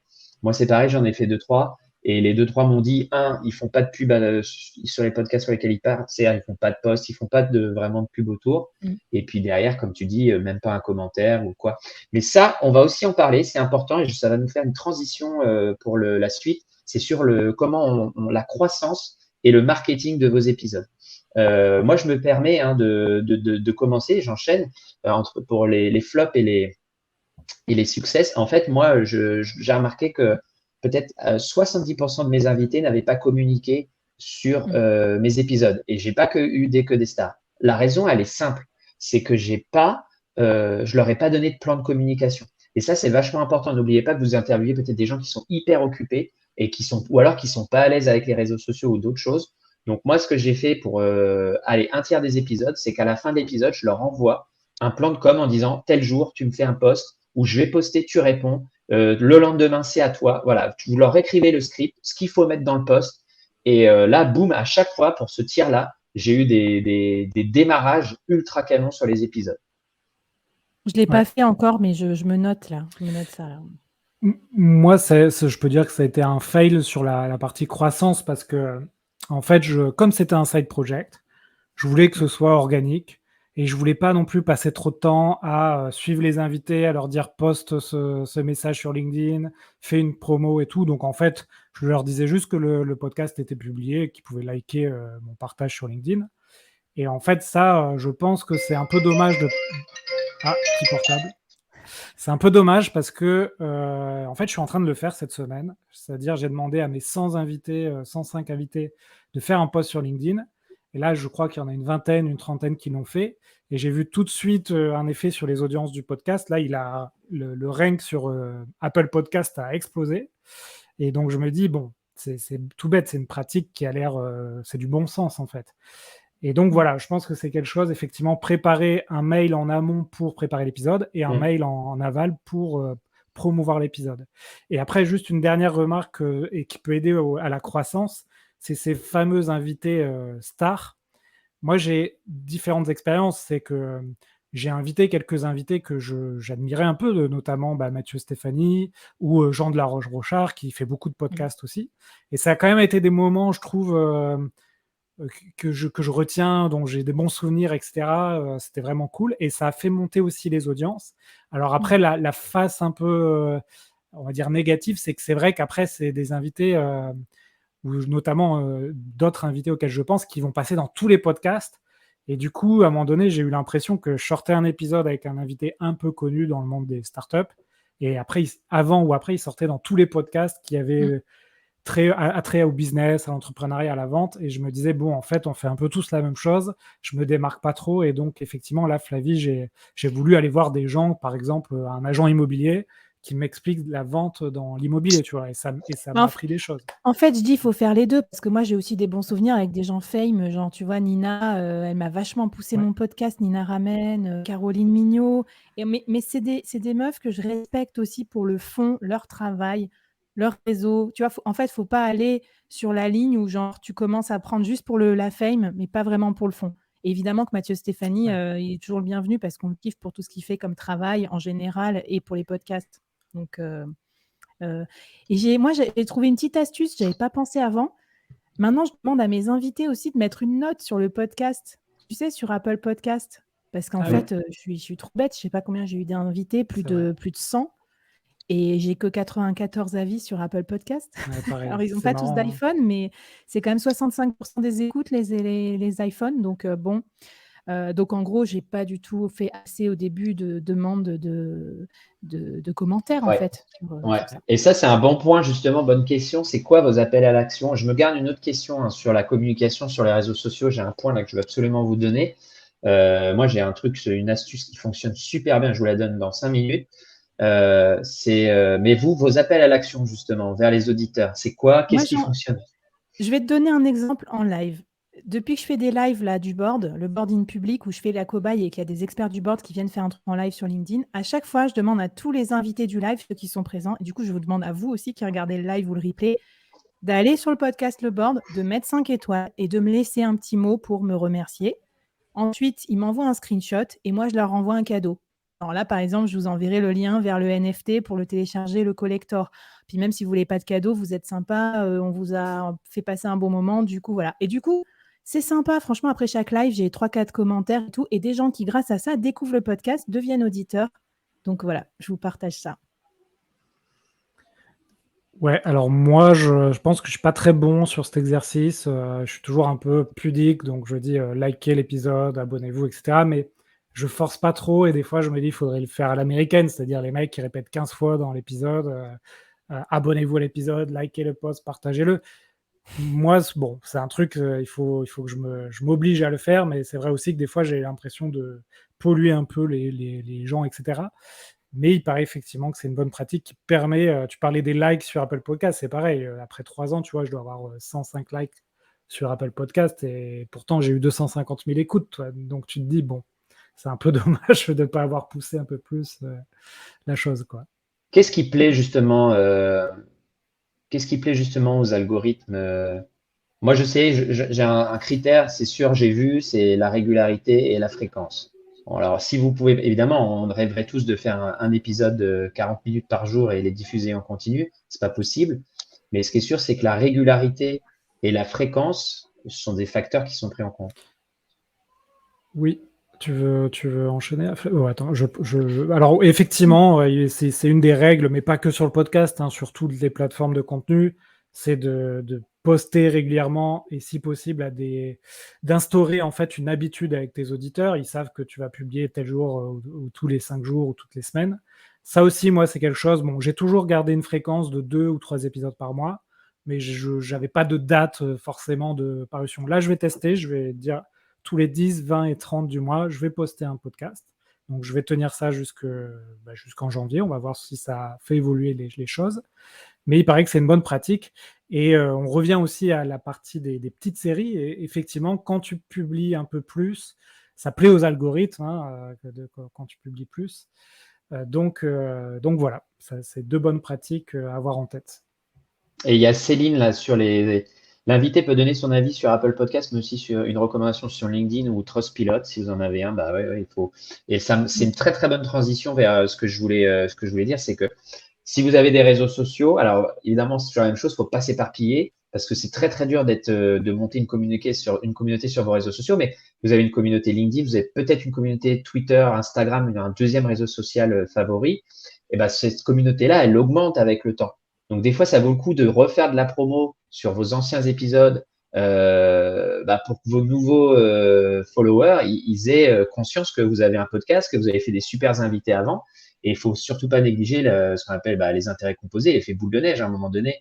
Speaker 2: moi, c'est pareil, j'en ai fait 2-3. Et les 2-3 m'ont dit, ils font pas de pub sur les podcasts sur lesquels ils partent. C'est-à-dire, ils font pas de post, ils font pas vraiment de pub autour. Et puis derrière, comme tu dis, même pas un commentaire ou quoi. Mais ça, on va aussi en parler, c'est important et ça va nous faire une transition pour la suite. C'est sur comment la croissance et le marketing de vos épisodes. Moi, je me permets de commencer, j'enchaîne pour les flops et les succès. En fait, moi, j'ai remarqué que peut-être 70% de mes invités n'avaient pas communiqué sur mes épisodes et j'ai pas eu que des stars. La raison, elle est simple, c'est que je leur ai pas donné de plan de communication. Et ça, c'est vachement important. N'oubliez pas que vous interviewez peut-être des gens qui sont hyper occupés ou alors qui sont pas à l'aise avec les réseaux sociaux ou d'autres choses. Donc moi, ce que j'ai fait pour un tiers des épisodes, c'est qu'à la fin de l'épisode, je leur envoie un plan de com en disant tel jour, tu me fais un post où je vais poster, tu réponds. Le lendemain, c'est à toi. Voilà, vous leur écrivez le script, ce qu'il faut mettre dans le post. Et là, boum, à chaque fois, pour ce tiers-là, j'ai eu des démarrages ultra canons sur les épisodes.
Speaker 1: Je ne l'ai pas fait encore, mais je me note là. Je me note ça là.
Speaker 3: Moi, je peux dire que ça a été un fail sur la partie croissance parce que, en fait, comme c'était un side project, je voulais que ce soit organique et je voulais pas non plus passer trop de temps à suivre les invités, à leur dire poste ce message sur LinkedIn, fais une promo et tout. Donc, en fait, je leur disais juste que le podcast était publié et qu'ils pouvaient liker mon partage sur LinkedIn. Et en fait, ça, je pense que c'est un peu dommage de... Ah, petit portable. C'est un peu dommage parce que, en fait, je suis en train de le faire cette semaine. C'est-à-dire, j'ai demandé à mes 100 invités, 105 invités, de faire un post sur LinkedIn. Et là, je crois qu'il y en a une vingtaine, une trentaine qui l'ont fait. Et j'ai vu tout de suite un effet sur les audiences du podcast. Là, le rank sur Apple Podcast a explosé. Et donc, je me dis, bon, c'est tout bête. C'est une pratique qui a l'air... c'est du bon sens, en fait. Et donc voilà, je pense que c'est quelque chose, effectivement, préparer un mail en amont pour préparer l'épisode et un mail en aval pour promouvoir l'épisode. Et après, juste une dernière remarque et qui peut aider à la croissance, c'est ces fameux invités stars. Moi, j'ai différentes expériences. C'est que j'ai invité quelques invités que j'admirais un peu, notamment Mathieu Stéphanie ou Jean de la Roche-Brochard, qui fait beaucoup de podcasts aussi. Et ça a quand même été des moments, je trouve, que je retiens, dont j'ai des bons souvenirs, etc. C'était vraiment cool. Et ça a fait monter aussi les audiences. Alors après, la face un peu, on va dire, négative, c'est que c'est vrai qu'après, c'est des invités, ou notamment d'autres invités auxquels je pense, qui vont passer dans tous les podcasts. Et du coup, à un moment donné, j'ai eu l'impression que je sortais un épisode avec un invité un peu connu dans le monde des startups. Et après, avant ou après, il sortait dans tous les podcasts qui avaient attrait au business, à l'entrepreneuriat, à la vente. Et je me disais, bon, en fait, on fait un peu tous la même chose. Je me démarque pas trop. Et donc, effectivement, là, Flavie, j'ai voulu aller voir des gens, par exemple, un agent immobilier qui m'explique la vente dans l'immobilier, tu vois. Et ça m'a appris des choses.
Speaker 1: En fait, je dis, il faut faire les deux, parce que moi, j'ai aussi des bons souvenirs avec des gens fame, genre, tu vois, Nina, elle m'a vachement poussé mon podcast, Nina Ramen, Caroline Mignot. Mais c'est des meufs que je respecte aussi pour le fond, leur travail, leur réseau. Tu vois, en fait, il ne faut pas aller sur la ligne où, genre, tu commences à prendre juste pour la fame, mais pas vraiment pour le fond. Et évidemment que Mathieu Stéphanie, il est toujours le bienvenu parce qu'on le kiffe pour tout ce qu'il fait comme travail en général et pour les podcasts. Donc, et moi, j'ai trouvé une petite astuce, je n'avais pas pensé avant. Maintenant, je demande à mes invités aussi de mettre une note sur le podcast, tu sais, sur Apple Podcast. Parce qu'en fait, je suis trop bête, je ne sais pas combien j'ai eu d'invités, plus de 100. Et j'ai que 94 avis sur Apple Podcast.
Speaker 3: Pareil,
Speaker 1: alors, ils n'ont pas tous d'iPhone, mais c'est quand même 65% des écoutes, les iPhones. Donc, bon. Donc, en gros, je n'ai pas du tout fait assez au début de demande de commentaires, en fait.
Speaker 2: Sur ça. Et ça, c'est un bon point, justement, bonne question. C'est quoi vos appels à l'action? Je me garde une autre question sur la communication sur les réseaux sociaux. J'ai un point là que je veux absolument vous donner. Moi, j'ai un truc, une astuce qui fonctionne super bien. Je vous la donne dans 5 minutes. Mais vous, vos appels à l'action, justement, vers les auditeurs, c'est quoi? Qu'est-ce qui fonctionne?
Speaker 1: Je vais te donner un exemple en live. Depuis que je fais des lives là, du board, le board in public, où je fais la cobaye et qu'il y a des experts du board qui viennent faire un truc en live sur LinkedIn, à chaque fois, je demande à tous les invités du live, ceux qui sont présents, et du coup, je vous demande à vous aussi qui regardez le live ou le replay, d'aller sur le podcast Le Board, de mettre 5 étoiles et de me laisser un petit mot pour me remercier. Ensuite, ils m'envoient un screenshot et moi, je leur envoie un cadeau. Alors là, par exemple, je vous enverrai le lien vers le NFT pour le télécharger, le collector. Puis même si vous ne voulez pas de cadeau, vous êtes sympa, on vous a fait passer un bon moment. Du coup, voilà. Et du coup, c'est sympa. Franchement, après chaque live, j'ai 3-4 commentaires et tout. Et des gens qui, grâce à ça, découvrent le podcast, deviennent auditeurs. Donc voilà, je vous partage ça.
Speaker 3: Ouais, alors moi, je pense que je suis pas très bon sur cet exercice. Je suis toujours un peu pudique, donc je dis likez l'épisode, abonnez-vous, etc. Mais je force pas trop et des fois, je me dis il faudrait le faire à l'américaine, c'est-à-dire les mecs qui répètent 15 fois dans l'épisode abonnez-vous à l'épisode, likez le post, partagez-le. Moi, bon, c'est un truc, il faut que je m'oblige à le faire, mais c'est vrai aussi que des fois, j'ai l'impression de polluer un peu les gens, etc. Mais il paraît effectivement que c'est une bonne pratique qui permet, tu parlais des likes sur Apple Podcast, c'est pareil, après 3 ans, tu vois, je dois avoir 105 likes sur Apple Podcast et pourtant j'ai eu 250 000 écoutes, toi. Donc tu te dis, bon, c'est un peu dommage de ne pas avoir poussé un peu plus la chose, quoi.
Speaker 2: Qu'est-ce qui plaît justement aux algorithmes? Moi, je sais, j'ai un critère, c'est sûr, j'ai vu, c'est la régularité et la fréquence. Bon, alors, si vous pouvez, évidemment, on rêverait tous de faire un épisode de 40 minutes par jour et les diffuser en continu. C'est pas possible. Mais ce qui est sûr, c'est que la régularité et la fréquence sont des facteurs qui sont pris en compte.
Speaker 3: Oui. Tu veux enchaîner? Attends, alors effectivement, c'est une des règles, mais pas que sur le podcast, hein, sur toutes les plateformes de contenu, c'est de poster régulièrement et si possible d'instaurer en fait une habitude avec tes auditeurs. Ils savent que tu vas publier tel jour ou tous les 5 jours ou toutes les semaines. Ça aussi, moi, c'est quelque chose. Bon, j'ai toujours gardé une fréquence de 2 ou 3 épisodes par mois, mais je n'avais pas de date forcément de parution. Là, je vais tester, je vais dire tous les 10, 20 et 30 du mois, je vais poster un podcast. Donc, je vais tenir ça jusqu'en janvier. On va voir si ça fait évoluer les choses. Mais il paraît que c'est une bonne pratique. Et on revient aussi à la partie des petites séries. Et effectivement, quand tu publies un peu plus, ça plaît aux algorithmes quand tu publies plus. Donc voilà, ça, c'est 2 bonnes pratiques à avoir en tête.
Speaker 2: Et il y a Céline là sur L'invité peut donner son avis sur Apple Podcast, mais aussi sur une recommandation sur LinkedIn ou Trustpilot, si vous en avez un. Bah ouais, il faut. Et ça, c'est une très très bonne transition vers ce que je voulais dire, c'est que si vous avez des réseaux sociaux, alors évidemment c'est toujours la même chose, faut pas s'éparpiller parce que c'est très très dur de monter une communauté sur vos réseaux sociaux. Mais vous avez une communauté LinkedIn, vous avez peut-être une communauté Twitter, Instagram, un deuxième réseau social favori. Et ben cette communauté-là, elle augmente avec le temps. Donc des fois, ça vaut le coup de refaire de la promo sur vos anciens épisodes pour que vos nouveaux followers ils aient conscience que vous avez un podcast, que vous avez fait des super invités avant. Et il faut surtout pas négliger ce qu'on appelle les intérêts composés, l'effet boule de neige. À un moment donné,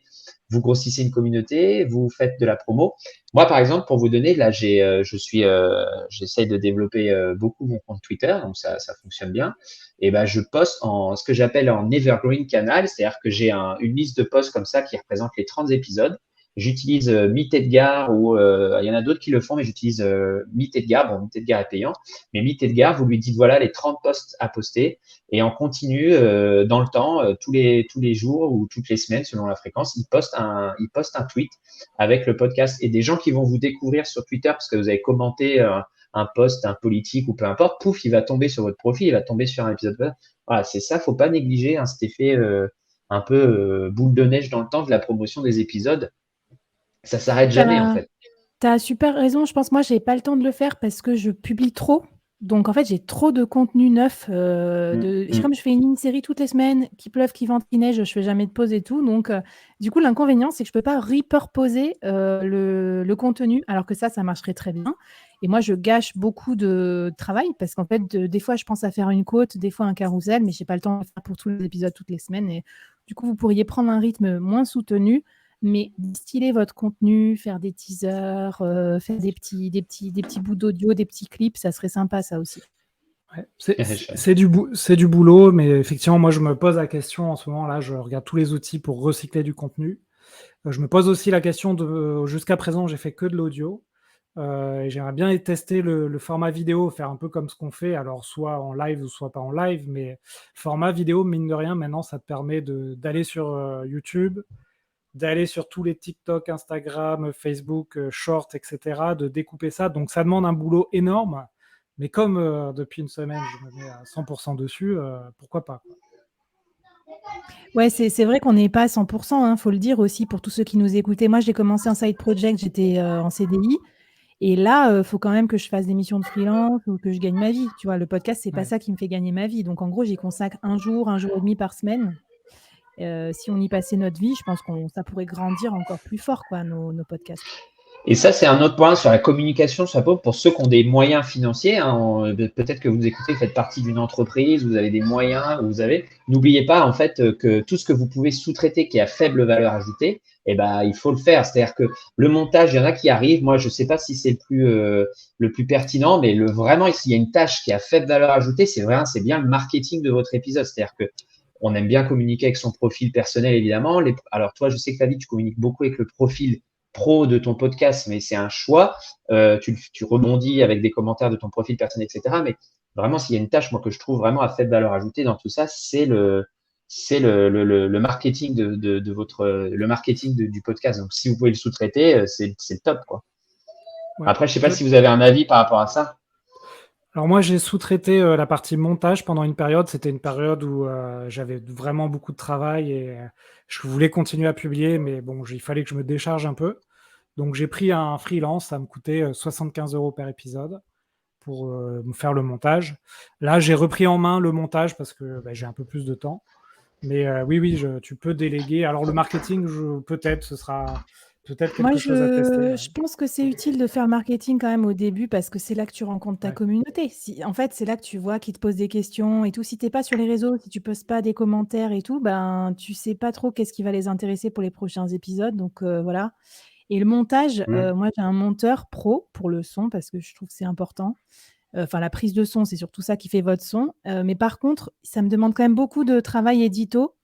Speaker 2: vous grossissez une communauté, vous faites de la promo. Moi, par exemple, pour vous donner, là, j'essaye de développer beaucoup mon compte Twitter, donc ça fonctionne bien. Et ben, je poste en ce que j'appelle en evergreen canal, c'est-à-dire que j'ai une liste de posts comme ça qui représente les 30 épisodes. J'utilise Meet Edgar ou il y en a d'autres qui le font, mais j'utilise Meet Edgar. Bon, Meet Edgar est payant, mais Meet Edgar, vous lui dites voilà les 30 posts à poster et en continu dans le temps, tous les jours ou toutes les semaines selon la fréquence, il poste un tweet avec le podcast et des gens qui vont vous découvrir sur Twitter parce que vous avez commenté un post, un politique ou peu importe, pouf, il va tomber sur votre profil, il va tomber sur un épisode. Voilà, c'est ça, faut pas négliger cet effet un peu boule de neige dans le temps de la promotion des épisodes. Ça s'arrête jamais en fait.
Speaker 1: T'as super raison. Je pense, moi, j'ai pas le temps de le faire parce que je publie trop. Donc, en fait, j'ai trop de contenu neuf. Comme je fais une mini-série toutes les semaines, qu'il pleuve, qu'il vente, qu'il neige, je fais jamais de pause et tout. Donc, du coup, l'inconvénient, c'est que je peux pas repurposer le contenu, alors que ça marcherait très bien. Et moi, je gâche beaucoup de travail parce qu'en fait, des fois, je pense à faire une quote, des fois un carrousel, mais j'ai pas le temps de faire pour tous les épisodes toutes les semaines. Et du coup, vous pourriez prendre un rythme moins soutenu, mais distiller votre contenu, faire des teasers, faire des petits bouts d'audio, des petits clips, ça serait sympa, ça aussi.
Speaker 3: Ouais, c'est du boulot, mais effectivement, moi, je me pose la question en ce moment, là, je regarde tous les outils pour recycler du contenu. Je me pose aussi la question jusqu'à présent, j'ai fait que de l'audio. Et j'aimerais bien tester le format vidéo, faire un peu comme ce qu'on fait, alors soit en live ou soit pas en live, mais format vidéo, mine de rien, maintenant, ça te permet d'aller sur YouTube, d'aller sur tous les TikTok, Instagram, Facebook, Short, etc., de découper ça. Donc ça demande un boulot énorme, mais comme depuis une semaine, je me mets à 100% dessus, pourquoi pas, quoi.
Speaker 1: Ouais, c'est vrai qu'on n'est pas à 100%, faut le dire aussi pour tous ceux qui nous écoutaient. Moi, j'ai commencé un side project, j'étais en CDI. Et là, faut quand même que je fasse des missions de freelance ou que je gagne ma vie. Tu vois, le podcast, c'est pas ça qui me fait gagner ma vie. Donc, en gros, j'y consacre un jour et demi par semaine. Si on y passait notre vie, je pense que ça pourrait grandir encore plus fort, quoi, nos podcasts.
Speaker 2: Et ça, c'est un autre point sur la communication, pour ceux qui ont des moyens financiers. Peut-être que vous écoutez, faites partie d'une entreprise, vous avez des moyens, n'oubliez pas en fait que tout ce que vous pouvez sous-traiter qui a faible valeur ajoutée, il faut le faire. C'est-à-dire que le montage, il y en a qui arrivent. Moi, je sais pas si c'est le plus pertinent, mais vraiment, s'il y a une tâche qui a faible valeur ajoutée, c'est bien le marketing de votre épisode. C'est-à-dire que on aime bien communiquer avec son profil personnel, évidemment. Alors toi, je sais que Flavie, tu communiques beaucoup avec le profil pro de ton podcast, mais c'est un choix. Tu rebondis avec des commentaires de ton profil personnel, etc. Mais vraiment, s'il y a une tâche, moi, que je trouve vraiment à faible valeur ajoutée dans tout ça, c'est le marketing le marketing du podcast. Donc, si vous pouvez le sous-traiter, c'est le top, quoi. Ouais. Après, je sais pas si vous avez un avis par rapport à ça.
Speaker 3: Alors moi, j'ai sous-traité la partie montage pendant une période. C'était une période où j'avais vraiment beaucoup de travail et je voulais continuer à publier, mais bon, il fallait que je me décharge un peu. Donc j'ai pris un freelance, ça me coûtait 75 € par épisode pour me faire le montage. Là, j'ai repris en main le montage parce que j'ai un peu plus de temps. Mais oui, tu peux déléguer. Alors le marketing, peut-être, ce sera peut-être quelque chose à tester.
Speaker 1: Je pense que c'est utile de faire le marketing quand même au début parce que c'est là que tu rencontres ta communauté. En fait, c'est là que tu vois qui te pose des questions et tout. Si tu n'es pas sur les réseaux, si tu ne postes pas des commentaires et tout, tu ne sais pas trop qu'est-ce qui va les intéresser pour les prochains épisodes. Donc voilà. Et le montage, moi j'ai un monteur pro pour le son parce que je trouve que c'est important. Enfin, la prise de son, c'est surtout ça qui fait votre son. Mais par contre, ça me demande quand même beaucoup de travail édito.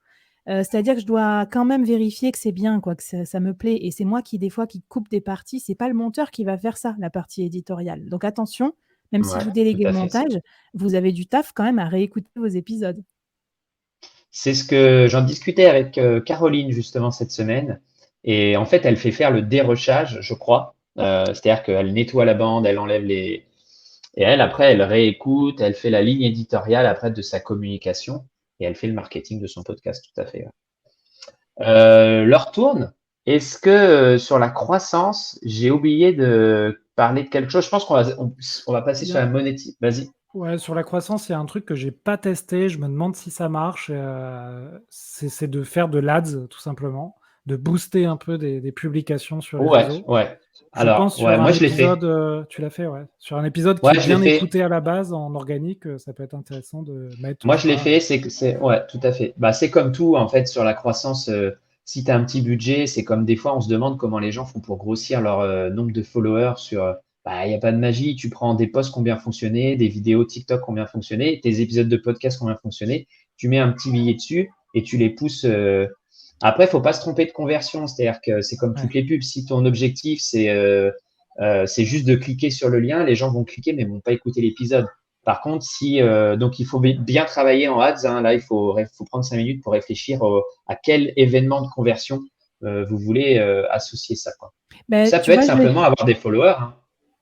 Speaker 1: C'est-à-dire que je dois quand même vérifier que c'est bien, quoi, que ça me plaît. Et c'est moi qui, des fois, qui coupe des parties. C'est pas le monteur qui va faire ça, la partie éditoriale. Donc attention, même si vous déléguez le montage, vous avez du taf quand même à réécouter vos épisodes.
Speaker 2: C'est ce que j'en discutais avec Caroline justement cette semaine. Et en fait, elle fait faire le dérochage, je crois. C'est-à-dire qu'elle nettoie la bande, elle enlève les. Et elle, après, elle réécoute, elle fait la ligne éditoriale après de sa communication et elle fait le marketing de son podcast, tout à fait. Ouais. Leur tourne. Est-ce que sur la croissance, j'ai oublié de parler de quelque chose? Je pense on va passer sur la monétisation. Vas-y.
Speaker 3: Ouais, sur la croissance, il y a un truc que j'ai pas testé. Je me demande si ça marche. C'est de faire de l'ADS, tout simplement, de booster un peu des publications sur les réseaux.
Speaker 2: Ouais.
Speaker 3: Je pense sur un
Speaker 2: moi je l'ai fait.
Speaker 3: épisode, tu l'as fait, ouais. Sur un épisode qui
Speaker 2: Ouais,
Speaker 3: est
Speaker 2: je l'ai
Speaker 3: bien
Speaker 2: fait.
Speaker 3: écouté à la base en organique, ça peut être intéressant de mettre.
Speaker 2: Moi, je l'ai fait, ouais, tout à fait. Bah, c'est comme tout, en fait, sur la croissance. Si tu as un petit budget, c'est comme des fois, on se demande comment les gens font pour grossir leur nombre de followers sur. Bah, il n'y a pas de magie. Tu prends des posts qui ont bien fonctionné, des vidéos TikTok qui ont bien fonctionné, tes épisodes de podcast qui ont bien fonctionné. Tu mets un petit billet dessus et tu les pousses. Après, il faut pas se tromper de conversion. C'est-à-dire que c'est comme toutes les pubs. Si ton objectif, c'est juste de cliquer sur le lien, les gens vont cliquer mais vont pas écouter l'épisode. Par contre, donc il faut bien travailler en ads. Hein, là, il faut prendre 5 minutes pour réfléchir à quel événement de conversion vous voulez associer ça. Quoi. Ça peut être simplement avoir des followers. Hein.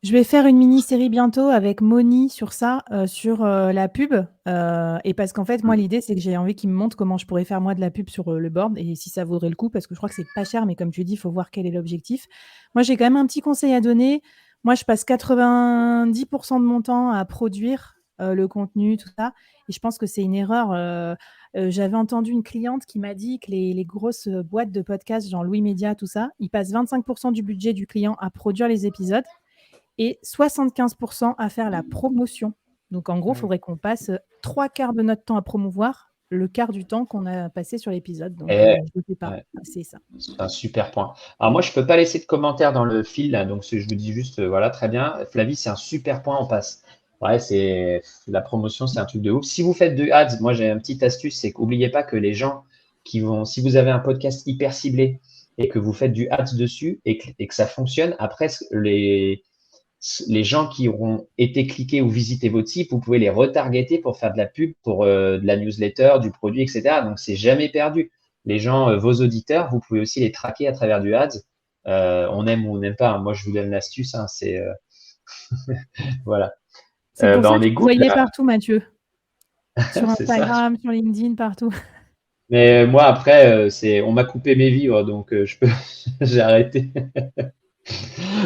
Speaker 1: Je vais faire une mini-série bientôt avec Moni sur ça, sur la pub. Et parce qu'en fait, moi, l'idée, c'est que j'ai envie qu'il me montre comment je pourrais faire moi de la pub sur le board et si ça vaudrait le coup, parce que je crois que c'est pas cher, mais comme tu dis, il faut voir quel est l'objectif. Moi, j'ai quand même un petit conseil à donner. Moi, je passe 90% de mon temps à produire le contenu, tout ça. Et je pense que c'est une erreur. J'avais entendu une cliente qui m'a dit que les grosses boîtes de podcasts, genre Louis Média, tout ça, ils passent 25% du budget du client à produire les épisodes et 75% à faire la promotion. Donc, en gros, il faudrait qu'on passe 3/4 de notre temps à promouvoir, le quart du temps qu'on a passé sur l'épisode. Donc, je ne le fais pas. Ouais. C'est ça.
Speaker 2: C'est un super point. Alors, moi, je ne peux pas laisser de commentaires dans le fil, là, donc je vous dis juste, voilà, très bien. Flavie, c'est un super point, on passe. Ouais, c'est la promotion, c'est un truc de ouf. Si vous faites du ads, moi, j'ai une petite astuce, c'est qu'oubliez pas que les gens si vous avez un podcast hyper ciblé et que vous faites du ads dessus et que ça fonctionne, après, les gens qui auront été cliqués ou visité votre site, vous pouvez les retargeter pour faire de la pub, pour de la newsletter, du produit, etc. Donc, c'est jamais perdu. Les gens, vos auditeurs, vous pouvez aussi les traquer à travers du ads. On aime ou on n'aime pas. Moi, je vous donne l'astuce. Hein, c'est voilà.
Speaker 1: C'est pour ça que vous voyez partout, Mathieu. Sur Instagram,
Speaker 2: ça.
Speaker 1: sur LinkedIn, partout.
Speaker 2: Mais moi, après, on m'a coupé mes vivres, donc j'ai arrêté.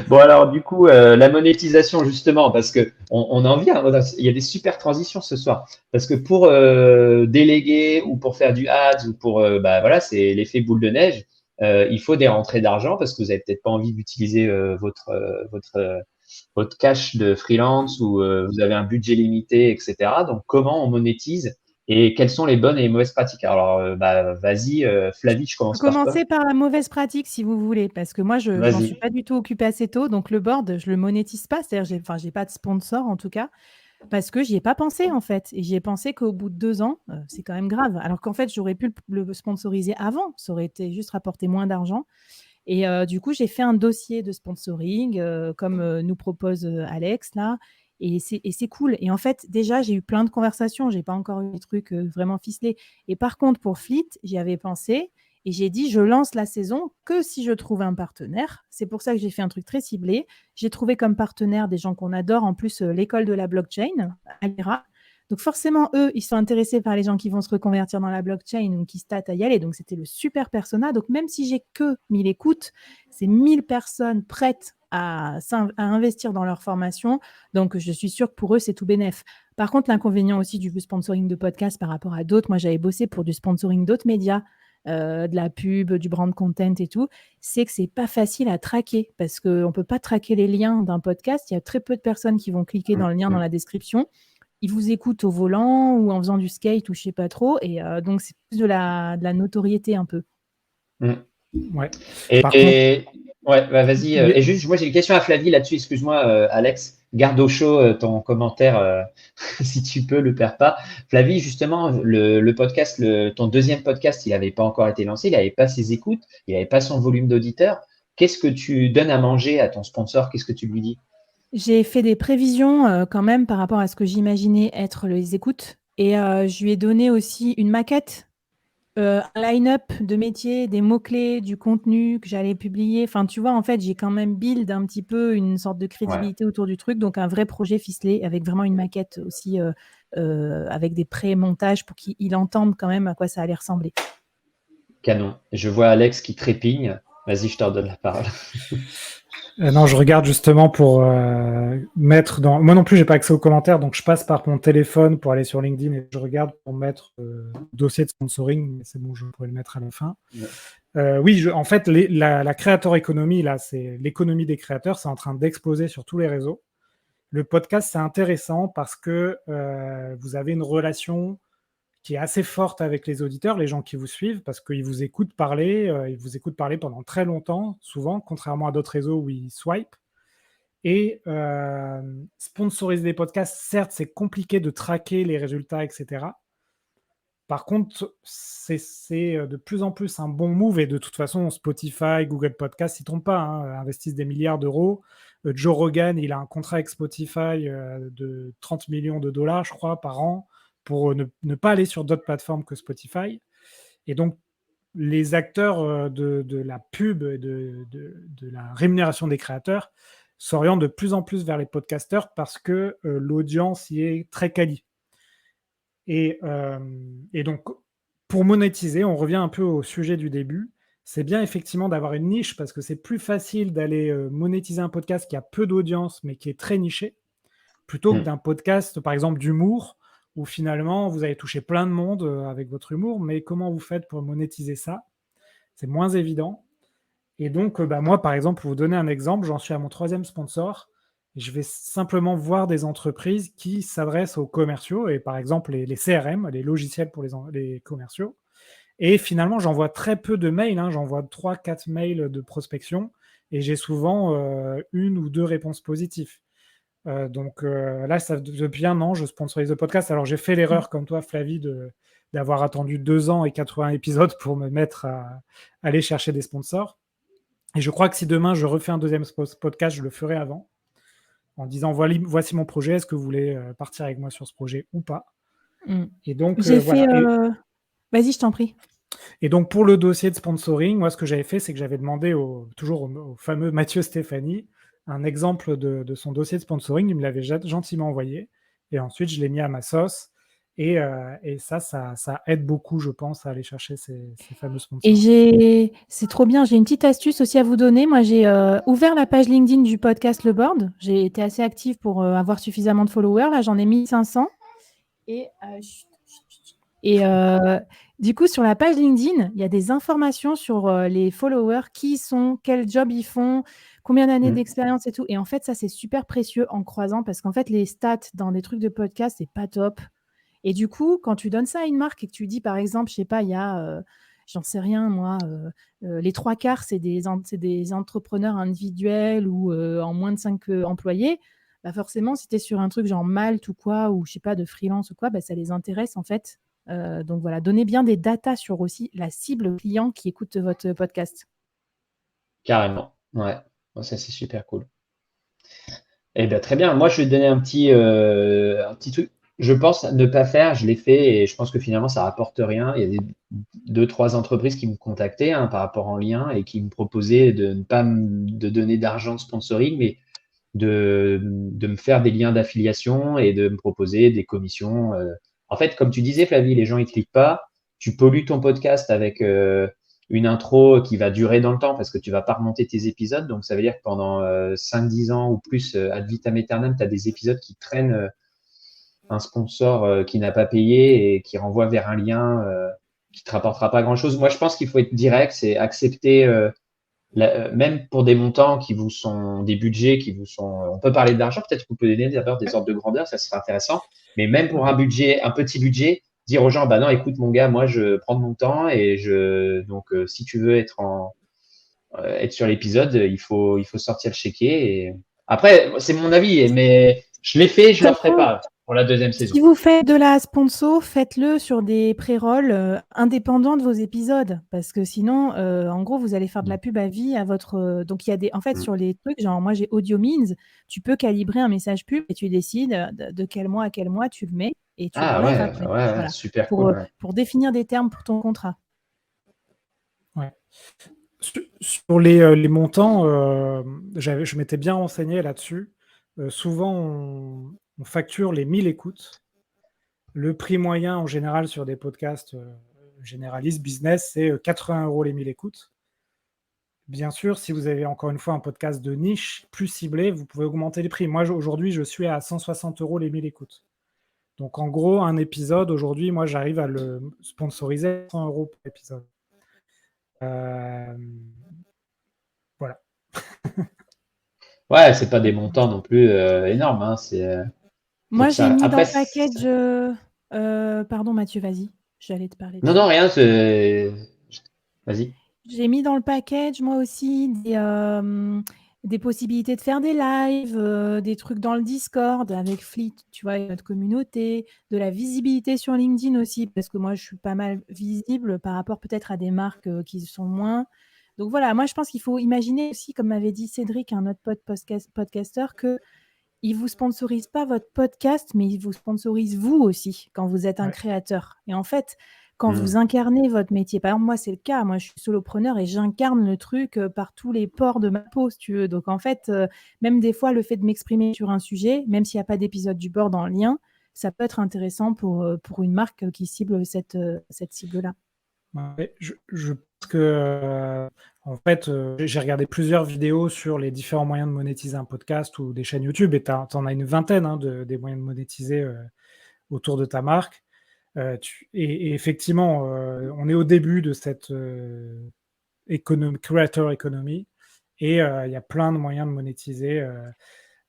Speaker 2: Bon, alors du coup, la monétisation, justement, parce que on en vient, il y a des super transitions ce soir. Parce que pour déléguer ou pour faire du ads ou pour, voilà, c'est l'effet boule de neige, il faut des rentrées d'argent parce que vous n'avez peut-être pas envie d'utiliser votre cash de freelance ou vous avez un budget limité, etc. Donc, comment on monétise et quelles sont les bonnes et les mauvaises pratiques? Alors, vas-y, Flavie, je commence par toi.
Speaker 1: Commencer par la mauvaise pratique, si vous voulez, parce que moi, je m'en suis pas du tout occupée assez tôt. Donc, le board, je le monétise pas. C'est-à-dire, j'ai pas de sponsor, en tout cas, parce que j'y ai pas pensé, en fait. Et j'y ai pensé qu'au bout de 2 ans, c'est quand même grave. Alors qu'en fait, j'aurais pu le sponsoriser avant. Ça aurait été juste rapporter moins d'argent. Et du coup, j'ai fait un dossier de sponsoring, comme nous propose Alex, là. Et c'est cool. Et en fait, déjà, j'ai eu plein de conversations. J'ai pas encore eu des trucs vraiment ficelés. Et par contre, pour Fleet, j'y avais pensé. Et j'ai dit, je lance la saison que si je trouve un partenaire. C'est pour ça que j'ai fait un truc très ciblé. J'ai trouvé comme partenaire des gens qu'on adore. En plus, l'école de la blockchain, Alira. Donc forcément, eux, ils sont intéressés par les gens qui vont se reconvertir dans la blockchain ou qui se tâtent à y aller. Donc c'était le super persona. Donc même si j'ai que 1000 écoutes, c'est 1000 personnes prêtes à investir dans leur formation. Donc je suis sûre que pour eux, c'est tout bénef. Par contre, l'inconvénient aussi du sponsoring de podcast par rapport à d'autres, moi j'avais bossé pour du sponsoring d'autres médias, de la pub, du brand content et tout, c'est que c'est pas facile à traquer parce qu'on ne peut pas traquer les liens d'un podcast. Il y a très peu de personnes qui vont cliquer dans le lien dans la description. Ils vous écoutent au volant ou en faisant du skate ou je sais pas trop. Et donc, c'est plus de la notoriété un peu.
Speaker 3: Ouais.
Speaker 2: Ouais, vas-y. Et juste, moi, j'ai une question à Flavie là-dessus. Excuse-moi, Alex. Garde au chaud ton commentaire, si tu peux, le perds pas. Flavie, justement, le podcast, ton deuxième podcast, il n'avait pas encore été lancé. Il n'avait pas ses écoutes. Il n'avait pas son volume d'auditeurs. Qu'est-ce que tu donnes à manger à ton sponsor? Qu'est-ce que tu lui dis?
Speaker 1: J'ai fait des prévisions quand même par rapport à ce que j'imaginais être les écoutes. Et je lui ai donné aussi une maquette un line-up de métiers, des mots-clés, du contenu que j'allais publier. Enfin, tu vois, en fait, j'ai quand même build un petit peu une sorte de crédibilité autour du truc. Donc, un vrai projet ficelé avec vraiment une maquette aussi, avec des pré-montages pour qu'il entende quand même à quoi ça allait ressembler.
Speaker 2: Canon. Je vois Alex qui trépigne. Vas-y, je te redonne la parole.
Speaker 3: Non, je regarde justement pour mettre dans... Moi non plus, j'ai pas accès aux commentaires, donc je passe par mon téléphone pour aller sur LinkedIn et je regarde pour mettre dossier de sponsoring, mais c'est bon, je pourrais le mettre à la fin. Oui, en fait, la créateur économie, là, c'est l'économie des créateurs, c'est en train d'exploser sur tous les réseaux. Le podcast, c'est intéressant parce que vous avez une relation qui est assez forte avec les auditeurs, les gens qui vous suivent, parce qu'ils vous écoutent parler, pendant très longtemps, souvent, contrairement à d'autres réseaux où ils swipe. Et sponsoriser des podcasts, certes, c'est compliqué de traquer les résultats, etc. Par contre, c'est de plus en plus un bon move, et de toute façon, Spotify, Google Podcast s'y trompent pas, investissent des milliards d'euros. Joe Rogan, il a un contrat avec Spotify de 30 millions de dollars, je crois, par an, pour ne pas aller sur d'autres plateformes que Spotify. Et donc, les acteurs de la pub et de la rémunération des créateurs s'orientent de plus en plus vers les podcasteurs parce que l'audience y est très quali. Et donc, pour monétiser, on revient un peu au sujet du début, c'est bien effectivement d'avoir une niche parce que c'est plus facile d'aller monétiser un podcast qui a peu d'audience mais qui est très niché, plutôt que d'un podcast, par exemple, d'humour, où finalement, vous allez toucher plein de monde avec votre humour, mais comment vous faites pour monétiser ça? C'est moins évident. Et donc, moi, par exemple, pour vous donner un exemple, j'en suis à mon 3e sponsor. Et je vais simplement voir des entreprises qui s'adressent aux commerciaux, et par exemple, les CRM, les logiciels pour les commerciaux. Et finalement, j'envoie très peu de mails. J'envoie 3-4 mails de prospection, et j'ai souvent 1 ou 2 réponses positives. Donc là, ça, depuis 1 an, je sponsorise le podcast. Alors, j'ai fait l'erreur, comme toi, Flavie, d'avoir attendu 2 ans et 80 épisodes pour me mettre à aller chercher des sponsors. Et je crois que si demain, je refais un 2e podcast, je le ferai avant, en disant, voici mon projet, est-ce que vous voulez partir avec moi sur ce projet ou pas?
Speaker 1: Et donc, voilà. Vas-y, je t'en prie.
Speaker 3: Et donc, pour le dossier de sponsoring, moi, ce que j'avais fait, c'est que j'avais demandé toujours au fameux Mathieu Stéphanie un exemple de son dossier de sponsoring. Il me l'avait gentiment envoyé. Et ensuite, je l'ai mis à ma sauce. Et ça aide beaucoup, je pense, à aller chercher ces fameux sponsors.
Speaker 1: Et c'est trop bien. J'ai une petite astuce aussi à vous donner. Moi, j'ai ouvert la page LinkedIn du podcast Le Board. J'ai été assez active pour avoir suffisamment de followers. Là, j'en ai 1500. Et du coup, sur la page LinkedIn, il y a des informations sur les followers, qui ils sont, quel job ils font, combien d'années d'expérience et tout. Et en fait, ça, c'est super précieux en croisant, parce qu'en fait, les stats dans des trucs de podcast, c'est pas top. Et du coup, quand tu donnes ça à une marque et que tu dis, par exemple, je sais pas, il y a, j'en sais rien, moi, les 3/4, c'est des entrepreneurs individuels ou en moins de 5 employés, bah forcément, si tu es sur un truc genre Malte ou quoi, ou je sais pas, de freelance ou quoi, bah ça les intéresse en fait. Donc voilà, donnez bien des datas sur aussi la cible client qui écoute votre podcast.
Speaker 2: Carrément, ouais. Ça, c'est super cool. Eh bien, très bien. Moi, je vais te donner un petit truc. Je pense ne pas faire, je l'ai fait et je pense que finalement, ça rapporte rien. Il y a 2-3 entreprises qui me contactaient par rapport en lien et qui me proposaient de ne pas de donner d'argent de sponsoring, mais de me faire des liens d'affiliation et de me proposer des commissions. En fait, comme tu disais, Flavie, les gens ils cliquent pas. Tu pollues ton podcast avec une intro qui va durer dans le temps parce que tu vas pas remonter tes épisodes. Donc, ça veut dire que pendant 5-10 ans ou plus, ad vitam aeternam, tu as des épisodes qui traînent un sponsor qui n'a pas payé et qui renvoie vers un lien qui te rapportera pas grand-chose. Moi, je pense qu'il faut être direct, c'est accepter même pour des montants qui vous sont, des budgets qui vous sont, on peut parler d'argent, peut-être que vous pouvez donner d'abord des ordres de grandeur, ça serait intéressant. Mais même pour un petit budget, dire aux gens, bah non, écoute mon gars, moi je prends de mon temps et donc si tu veux être sur l'épisode, il faut sortir le chéquier. Et après, c'est mon avis, mais je l'ai fait, je ne le ferai pas pour la 2e saison.
Speaker 1: Si vous faites de la sponsor, faites-le sur des pré-rolls indépendants de vos épisodes, parce que sinon, en gros, vous allez faire de la pub à vie à votre. Donc il y a en fait, sur les trucs, genre moi j'ai AudioMeans, tu peux calibrer un message pub et tu décides de quel mois à quel mois tu le mets et tu l'enlèves après.
Speaker 2: Ouais,
Speaker 1: voilà.
Speaker 2: super cool.
Speaker 1: Pour définir des termes pour ton contrat.
Speaker 3: Ouais. Sur les montants, je m'étais bien renseigné là-dessus. Souvent, on facture les 1000 écoutes. Le prix moyen, en général, sur des podcasts généralistes, business, c'est 80 € les 1000 écoutes. Bien sûr, si vous avez encore une fois un podcast de niche plus ciblé, vous pouvez augmenter les prix. Moi, aujourd'hui, je suis à 160 € les 1000 écoutes. Donc, en gros, un épisode, aujourd'hui, moi, j'arrive à le sponsoriser à 100 € par épisode. Voilà.
Speaker 2: Ouais, c'est pas des montants non plus énormes. Hein,
Speaker 1: Moi, j'ai mis
Speaker 2: Après,
Speaker 1: dans le package. Pardon, Mathieu, vas-y. J'allais te parler
Speaker 2: non,
Speaker 1: dessus.
Speaker 2: non, rien. Vas-y.
Speaker 1: J'ai mis dans le package, moi aussi, des possibilités de faire des lives, des trucs dans le Discord avec Fleet, tu vois, et notre communauté, de la visibilité sur LinkedIn aussi, parce que moi, je suis pas mal visible par rapport peut-être à des marques qui sont moins. Donc voilà, moi, je pense qu'il faut imaginer aussi, comme m'avait dit Cédric, un autre podcasteur, que il vous sponsorise pas votre podcast, mais il vous sponsorise vous aussi quand vous êtes un créateur. Et en fait, quand vous incarnez votre métier, par exemple, moi, c'est le cas. Moi, je suis solopreneur et j'incarne le truc par tous les pores de ma peau, si tu veux. Donc, en fait, même des fois, le fait de m'exprimer sur un sujet, même s'il n'y a pas d'épisode du board en lien, ça peut être intéressant pour une marque qui cible cette cible-là.
Speaker 3: Ouais, je pense que, en fait, j'ai regardé plusieurs vidéos sur les différents moyens de monétiser un podcast ou des chaînes YouTube, et tu en as une vingtaine des moyens de monétiser autour de ta marque. Et effectivement, on est au début de cette creator economy, et il y a plein de moyens de monétiser.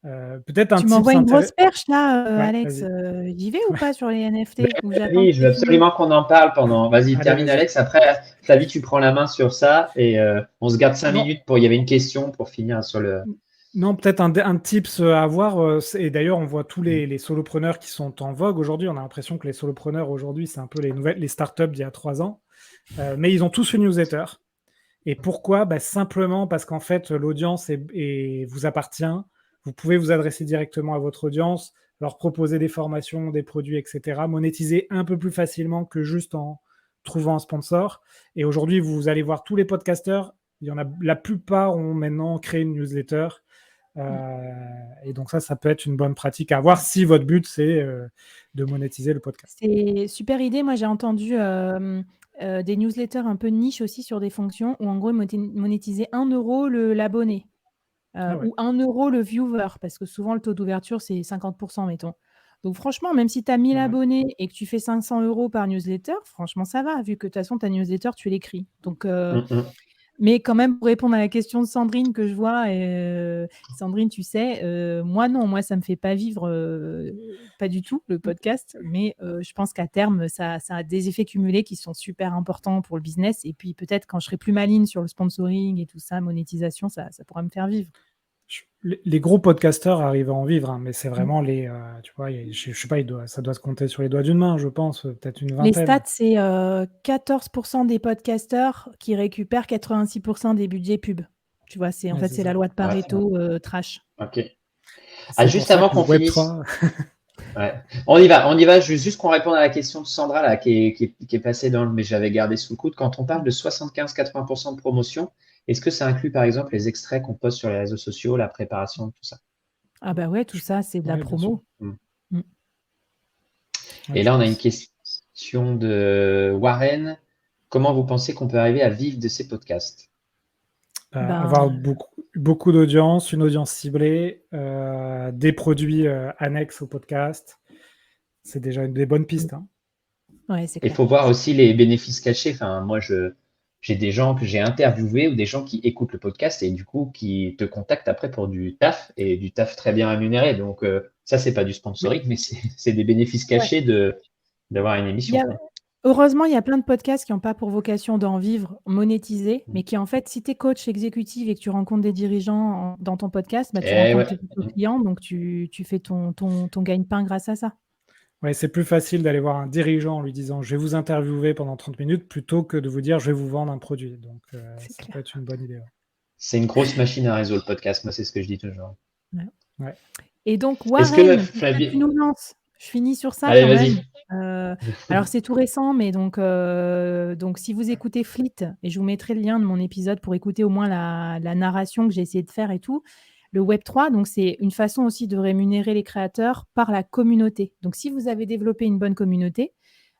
Speaker 3: Peut-être un
Speaker 1: Tu
Speaker 3: tips
Speaker 1: m'envoies une grosse
Speaker 3: intéressant.
Speaker 1: perche là,
Speaker 3: Ouais,
Speaker 1: Alex.
Speaker 3: vas-y.
Speaker 1: J'y vais ou pas sur les NFT ou j'attends
Speaker 2: Oui,
Speaker 1: que
Speaker 2: je veux
Speaker 1: t'aies fini?
Speaker 2: absolument qu'on en parle pendant. Vas-y,
Speaker 3: Allez,
Speaker 2: termine
Speaker 3: vas-y.
Speaker 2: Alex. Après, Flavie, tu prends la main sur ça et on se garde 5
Speaker 3: Non.
Speaker 2: minutes pour. Il y avait une question pour finir sur le.
Speaker 3: Non, peut-être un tips à avoir. Et d'ailleurs, on voit tous les solopreneurs qui sont en vogue aujourd'hui. On a l'impression que les solopreneurs aujourd'hui, c'est un peu les startups d'il y a 3 ans. Mais ils ont tous une newsletter. Et pourquoi ? Simplement parce qu'en fait, l'audience vous appartient. Vous pouvez vous adresser directement à votre audience, leur proposer des formations, des produits, etc. Monétiser un peu plus facilement que juste en trouvant un sponsor. Et aujourd'hui, vous allez voir tous les podcasteurs. La plupart ont maintenant créé une newsletter. Et donc ça peut être une bonne pratique à avoir si votre but, c'est de monétiser le podcast.
Speaker 1: C'est super idée. Moi, j'ai entendu des newsletters un peu niche aussi sur des fonctions où en gros, monétiser 1 € l'abonné ou 1 € le viewer, parce que souvent, le taux d'ouverture, c'est 50%, mettons. Donc franchement, même si tu as 1000 abonnés et que tu fais 500 € par newsletter, franchement, ça va, vu que de toute façon, ta newsletter, tu l'écris. Donc, mais quand même, pour répondre à la question de Sandrine que je vois, Sandrine, tu sais, moi non, moi ça me fait pas vivre, pas du tout le podcast, mais je pense qu'à terme, ça a des effets cumulés qui sont super importants pour le business. Et puis peut-être quand je serai plus maligne sur le sponsoring et tout ça, monétisation, ça pourra me faire vivre.
Speaker 3: Les gros podcasteurs arrivent à en vivre, mais c'est vraiment tu vois, je sais pas, ça doit se compter sur les doigts d'une main, je pense, peut-être une vingtaine.
Speaker 1: Les stats, c'est 14% des podcasteurs qui récupèrent 86% des budgets pub. Tu vois, c'est la loi de Pareto trash.
Speaker 2: Ok. Juste avant qu'on finisse. Ouais. On y va. Juste qu'on réponde à la question de Sandra là, qui est passée mais j'avais gardé sous le coude. Quand on parle de 75-80% de promotion, est-ce que ça inclut par exemple les extraits qu'on poste sur les réseaux sociaux, la préparation, tout ça?
Speaker 1: Ah bah ouais, tout ça, c'est de la promo.
Speaker 2: Et là, on a une question de Warren. Comment vous pensez qu'on peut arriver à vivre de ces podcasts?
Speaker 3: Avoir beaucoup d'audience, une audience ciblée, des produits annexes au podcast. C'est déjà des bonnes pistes. Hein.
Speaker 1: Ouais, c'est clair.
Speaker 2: Il faut voir aussi les bénéfices cachés. Enfin, moi, j'ai des gens que j'ai interviewés ou des gens qui écoutent le podcast et du coup qui te contactent après pour du taf et du taf très bien rémunéré. Donc ça, c'est pas du sponsoring, mais c'est des bénéfices cachés d'avoir une émission.
Speaker 1: Heureusement, il y a plein de podcasts qui n'ont pas pour vocation d'en vivre, monétiser, mais qui en fait, si tu es coach exécutif et que tu rencontres des dirigeants dans ton podcast, tu rencontres tes clients, donc tu fais ton gagne-pain grâce à ça.
Speaker 3: Ouais, c'est plus facile d'aller voir un dirigeant en lui disant « je vais vous interviewer pendant 30 minutes » plutôt que de vous dire « je vais vous vendre un produit ». Donc, ça peut être une bonne idée. Ouais.
Speaker 2: C'est une grosse machine à réseau, le podcast. Moi, c'est ce que je dis toujours.
Speaker 1: Ouais. Et donc, Warren, tu nous lances Je finis sur ça
Speaker 2: Allez,
Speaker 1: quand
Speaker 2: vas-y.
Speaker 1: même. Alors c'est tout récent, mais donc si vous écoutez Fleet, et je vous mettrai le lien de mon épisode pour écouter au moins la narration que j'ai essayé de faire et tout. Le Web3, donc c'est une façon aussi de rémunérer les créateurs par la communauté. Donc si vous avez développé une bonne communauté,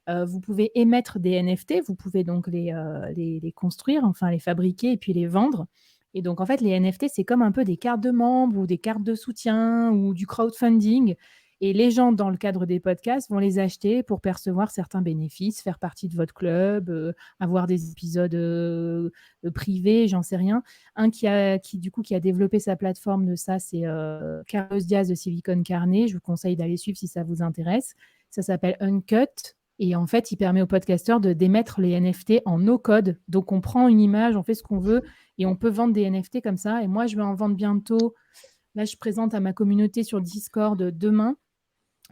Speaker 1: vous pouvez émettre des NFT, vous pouvez donc les construire, enfin les fabriquer et puis les vendre. Et donc en fait, les NFT, c'est comme un peu des cartes de membres ou des cartes de soutien ou du crowdfunding. Et les gens, dans le cadre des podcasts, vont les acheter pour percevoir certains bénéfices, faire partie de votre club, avoir des épisodes privés, j'en sais rien. Un qui a développé sa plateforme de ça, c'est Carlos Diaz de Silicon Carnet. Je vous conseille d'aller suivre si ça vous intéresse. Ça s'appelle Uncut. Et en fait, il permet aux podcasteurs d'émettre les NFT en no-code. Donc, on prend une image, on fait ce qu'on veut et on peut vendre des NFT comme ça. Et moi, je vais en vendre bientôt. Là, je présente à ma communauté sur Discord demain.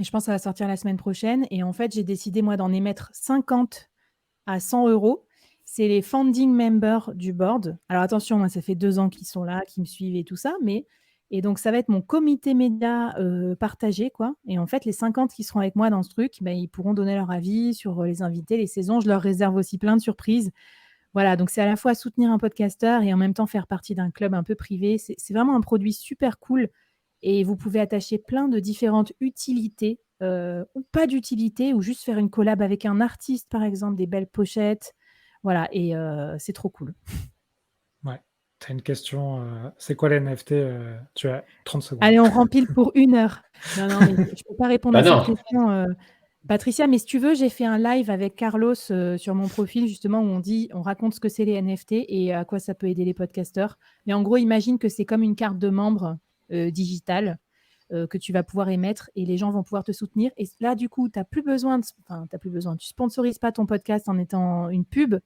Speaker 1: Et je pense que ça va sortir la semaine prochaine. Et en fait, j'ai décidé, moi, d'en émettre 50 à 100 euros. C'est les founding members du board. Alors, attention, moi, ça fait 2 ans qu'ils sont là, qu'ils me suivent et tout ça. Et donc, ça va être mon comité média partagé, quoi. Et en fait, les 50 qui seront avec moi dans ce truc, ben, ils pourront donner leur avis sur les invités, les saisons. Je leur réserve aussi plein de surprises. Voilà, donc c'est à la fois soutenir un podcasteur et en même temps faire partie d'un club un peu privé. C'est vraiment un produit super cool et vous pouvez attacher plein de différentes utilités ou pas d'utilité ou juste faire une collab avec un artiste, par exemple, des belles pochettes. Voilà, et c'est trop cool.
Speaker 3: Ouais. Tu as une question. C'est quoi les NFT Tu as 30 secondes.
Speaker 1: Allez, on rempile pour 1 heure. Non, mais je ne peux pas répondre à cette question. Patricia, mais si tu veux, j'ai fait un live avec Carlos sur mon profil, justement, où on raconte ce que c'est les NFT et à quoi ça peut aider les podcasteurs. Mais en gros, imagine que c'est comme une carte de membre digitale que tu vas pouvoir émettre et les gens vont pouvoir te soutenir. Et là, du coup, tu n'as plus besoin, tu sponsorises pas ton podcast en étant une pub,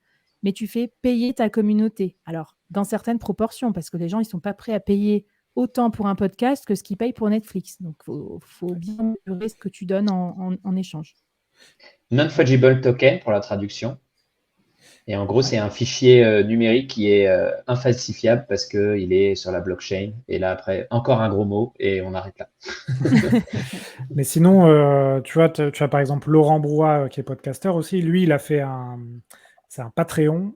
Speaker 1: mais tu fais payer ta communauté. Alors, dans certaines proportions, parce que les gens, ils sont pas prêts à payer autant pour un podcast que ce qu'ils payent pour Netflix. Donc, il faut bien mesurer ce que tu donnes en échange.
Speaker 2: Non-fungible token pour la traduction. Et en gros, c'est un fichier numérique qui est infalsifiable parce qu'il est sur la blockchain. Et là, après, encore un gros mot et on arrête là.
Speaker 3: Mais sinon, tu vois, tu as par exemple Laurent Brouat qui est podcasteur aussi. Lui, il a fait c'est un Patreon.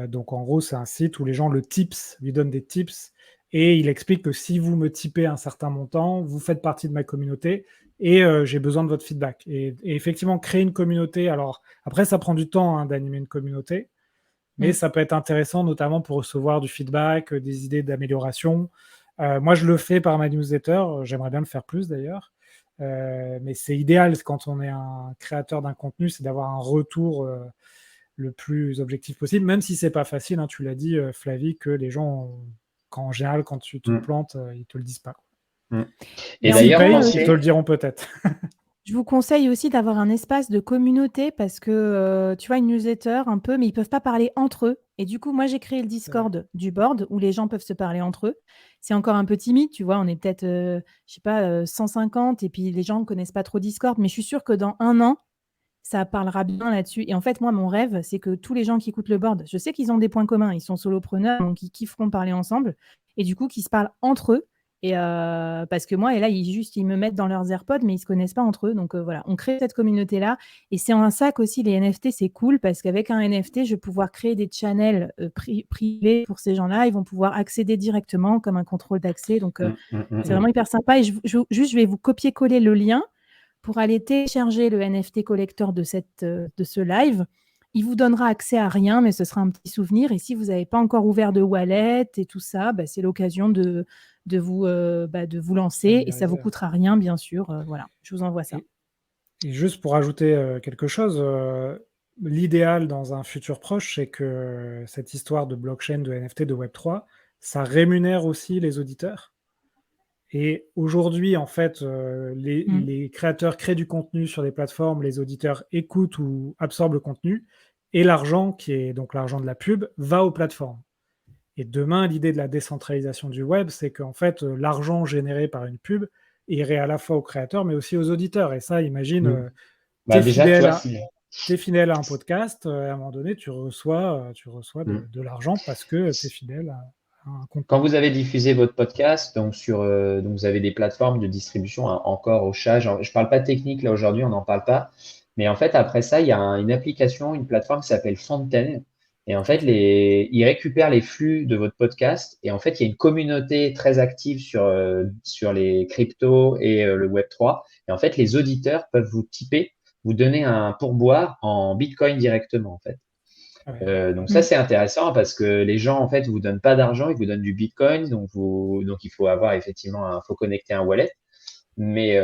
Speaker 3: Donc en gros, c'est un site où les gens lui donnent des tips. Et il explique que si vous me tipez un certain montant, vous faites partie de ma communauté et j'ai besoin de votre feedback. Et effectivement, créer une communauté, alors après, ça prend du temps d'animer une communauté, mais ça peut être intéressant, notamment pour recevoir du feedback, des idées d'amélioration. Moi, je le fais par ma newsletter, j'aimerais bien le faire plus d'ailleurs, mais c'est idéal quand on est un créateur d'un contenu, c'est d'avoir un retour le plus objectif possible, même si c'est pas facile, tu l'as dit Flavie, que les gens, en général, quand tu te plantes, ils te le disent pas.
Speaker 2: Et d'ailleurs,
Speaker 3: ils te le diront peut-être.
Speaker 1: Je vous conseille aussi d'avoir un espace de communauté parce que, tu vois, une newsletter un peu, mais ils peuvent pas parler entre eux. Et du coup, moi, j'ai créé le Discord du board où les gens peuvent se parler entre eux. C'est encore un peu timide, tu vois, on est peut-être, je sais pas, 150 et puis les gens ne connaissent pas trop Discord, mais je suis sûre que dans 1 an, ça parlera bien là-dessus. Et en fait, moi, mon rêve, c'est que tous les gens qui écoutent le board, je sais qu'ils ont des points communs, ils sont solopreneurs, donc ils kifferont parler ensemble et du coup, qu'ils se parlent entre eux. Et parce que moi, et là, ils me mettent dans leurs AirPods, mais ils se connaissent pas entre eux. Donc voilà, on crée cette communauté-là. Et c'est en ça qu'aussi les NFT, c'est cool parce qu'avec un NFT, je vais pouvoir créer des channels privés pour ces gens-là. Ils vont pouvoir accéder directement comme un contrôle d'accès. Donc c'est vraiment hyper sympa. Et je vais vous copier-coller le lien pour aller télécharger le NFT collector de ce live. Il vous donnera accès à rien, mais ce sera un petit souvenir. Et si vous n'avez pas encore ouvert de wallet et tout ça, c'est l'occasion de vous lancer et ça ne vous coûtera rien, bien sûr. Voilà, je vous envoie ça.
Speaker 3: Et juste pour ajouter quelque chose, l'idéal dans un futur proche, c'est que cette histoire de blockchain, de NFT, de Web3, ça rémunère aussi les auditeurs. Et aujourd'hui, en fait, les créateurs créent du contenu sur des plateformes, les auditeurs écoutent ou absorbent le contenu, et l'argent, qui est donc l'argent de la pub, va aux plateformes. Et demain, l'idée de la décentralisation du web, c'est qu'en fait, l'argent généré par une pub irait à la fois aux créateurs, mais aussi aux auditeurs. Et ça, imagine, t'es fidèle à un podcast, à un moment donné, tu reçois de l'argent parce que t'es fidèle à un contenu.
Speaker 2: Quand vous avez diffusé votre podcast, donc donc vous avez des plateformes de distribution encore au chat. Je parle pas technique là aujourd'hui, on n'en parle pas. Mais en fait, après ça, il y a une application, une plateforme qui s'appelle Fontaine. Et en fait, ils récupèrent les flux de votre podcast. Et en fait, il y a une communauté très active sur les cryptos et le Web3. Et en fait, les auditeurs peuvent vous tiper, vous donner un pourboire en Bitcoin directement, en fait. Donc ça, c'est intéressant parce que les gens, en fait, vous donnent pas d'argent, ils vous donnent du Bitcoin. Donc il faut avoir effectivement faut connecter un wallet. Mais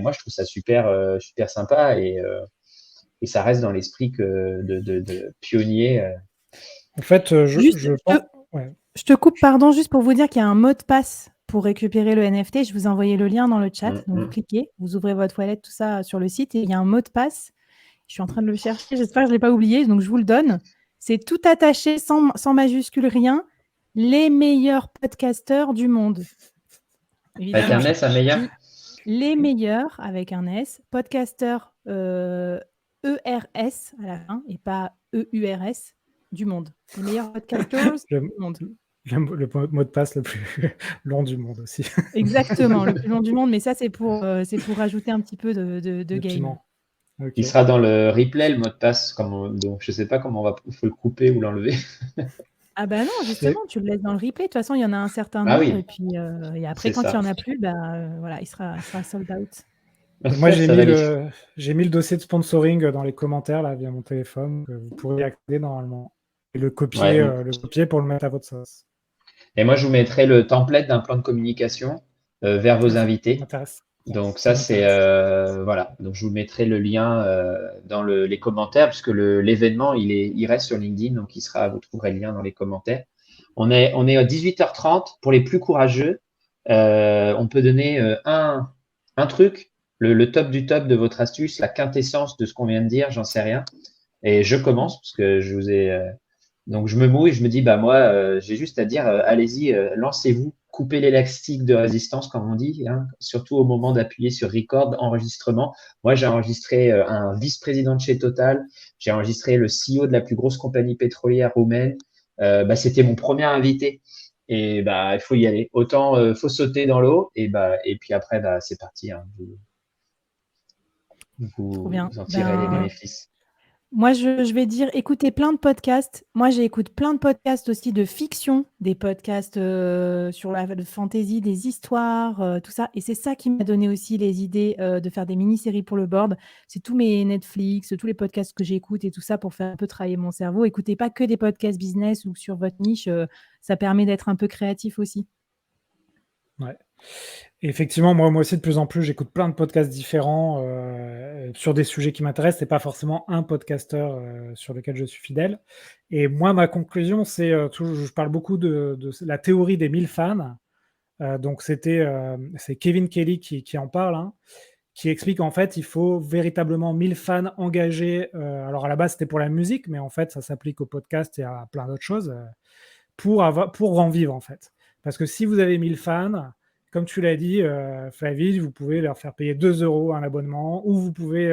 Speaker 2: moi, je trouve ça super sympa et ça reste dans l'esprit de pionnier.
Speaker 3: En fait,
Speaker 1: Juste,
Speaker 3: je pense. Ouais.
Speaker 1: je te coupe, pardon, juste pour vous dire qu'il y a un mot de passe pour récupérer le NFT. Je vous ai envoyé le lien dans le chat. Donc, vous cliquez, vous ouvrez votre wallet, tout ça sur le site et il y a un mot de passe. Je suis en train de le chercher. J'espère que je ne l'ai pas oublié. Donc, je vous le donne. C'est tout attaché, sans majuscule, rien. Les meilleurs podcasteurs du monde.
Speaker 2: Avec un S, un meilleur?
Speaker 1: Les meilleurs, avec un S, podcasteurs ERS à la fin et pas EURS du monde. Les meilleurs podcasters du monde.
Speaker 3: Le mot de passe le plus long du monde aussi.
Speaker 1: Exactement, le plus long du monde, mais ça, c'est pour rajouter un petit peu de game.
Speaker 3: Okay.
Speaker 2: Il sera dans le replay, le mot de passe. Donc, je ne sais pas comment il faut le couper ou l'enlever.
Speaker 1: Ah bah non, justement, tu le laisses dans le replay. De toute façon, il y en a un certain
Speaker 2: Ah
Speaker 1: nombre.
Speaker 2: oui.
Speaker 1: Et puis et après, quand il n'y en a plus, voilà, il sera sold out.
Speaker 3: Moi, j'ai mis le dossier de sponsoring dans les commentaires là, via mon téléphone. Vous pourrez y accéder normalement. Et le copier pour le mettre à votre sauce.
Speaker 2: Et moi, je vous mettrai le template d'un plan de communication vers vos invités.
Speaker 3: M'intéresse.
Speaker 2: Donc ça, c'est voilà. Donc je vous mettrai le lien dans les commentaires puisque l'événement il reste sur LinkedIn, donc vous trouverez le lien dans les commentaires. On est à 18h30 pour les plus courageux. On peut donner un truc, le top du top de votre astuce, la quintessence de ce qu'on vient de dire, j'en sais rien. Et je commence parce que je vous ai donc je me mouille, je me dis moi j'ai juste à dire allez-y, lancez-vous. Couper l'élastique de résistance, comme on dit, hein, surtout au moment d'appuyer sur record, enregistrement. Moi, j'ai enregistré un vice-président de chez Total, j'ai enregistré le CEO de la plus grosse compagnie pétrolière roumaine. C'était mon premier invité. Et il faut y aller. Autant faut sauter dans l'eau et puis après c'est parti. Hein. Vous en tirez les bénéfices.
Speaker 1: Moi, je vais dire, écoutez plein de podcasts. Moi, j'écoute plein de podcasts aussi de fiction, des podcasts sur la fantasy, des histoires, tout ça. Et c'est ça qui m'a donné aussi les idées de faire des mini-séries pour le board. C'est tous mes Netflix, tous les podcasts que j'écoute et tout ça pour faire un peu travailler mon cerveau. Écoutez pas que des podcasts business ou sur votre niche. Ça permet d'être un peu créatif aussi.
Speaker 3: Ouais. Et effectivement, moi aussi, de plus en plus, j'écoute plein de podcasts différents sur des sujets qui m'intéressent. C'est pas forcément un podcasteur sur lequel je suis fidèle. Et moi, ma conclusion, c'est je parle beaucoup de la théorie des 1000 fans. Donc, c'est Kevin Kelly qui en parle, hein, qui explique en fait, il faut véritablement 1000 fans engagés. Alors, à la base, c'était pour la musique, mais en fait, ça s'applique au podcast et à plein d'autres choses pour en vivre, en fait. Parce que si vous avez 1000 fans, comme tu l'as dit, Flavie, vous pouvez leur faire payer 2 € un abonnement, ou vous pouvez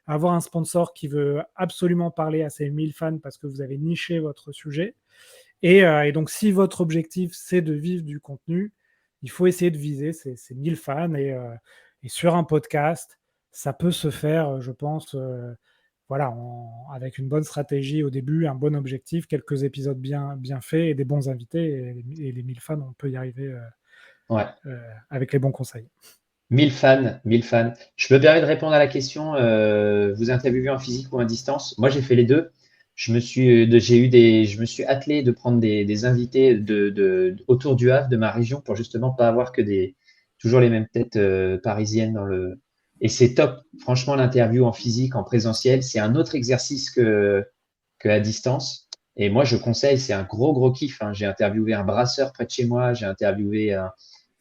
Speaker 3: avoir un sponsor qui veut absolument parler à ces 1000 fans parce que vous avez niché votre sujet. Et donc, si votre objectif, c'est de vivre du contenu, il faut essayer de viser ces 1000 fans. Et sur un podcast, ça peut se faire, je pense, avec une bonne stratégie au début, un bon objectif, quelques épisodes bien faits et des bons invités. Et les 1000 fans, on peut y arriver avec les bons conseils.
Speaker 2: 1000 fans. Je me permets de répondre à la question, vous interviewez en physique ou à distance? Moi, j'ai fait les deux. Je me suis attelé de prendre des invités autour du Havre, de ma région, pour justement pas avoir toujours les mêmes têtes parisiennes Et c'est top. Franchement, l'interview en physique, en présentiel, c'est un autre exercice que à distance. Et moi, je conseille, c'est un gros kiff. Hein. J'ai interviewé un brasseur près de chez moi, j'ai interviewé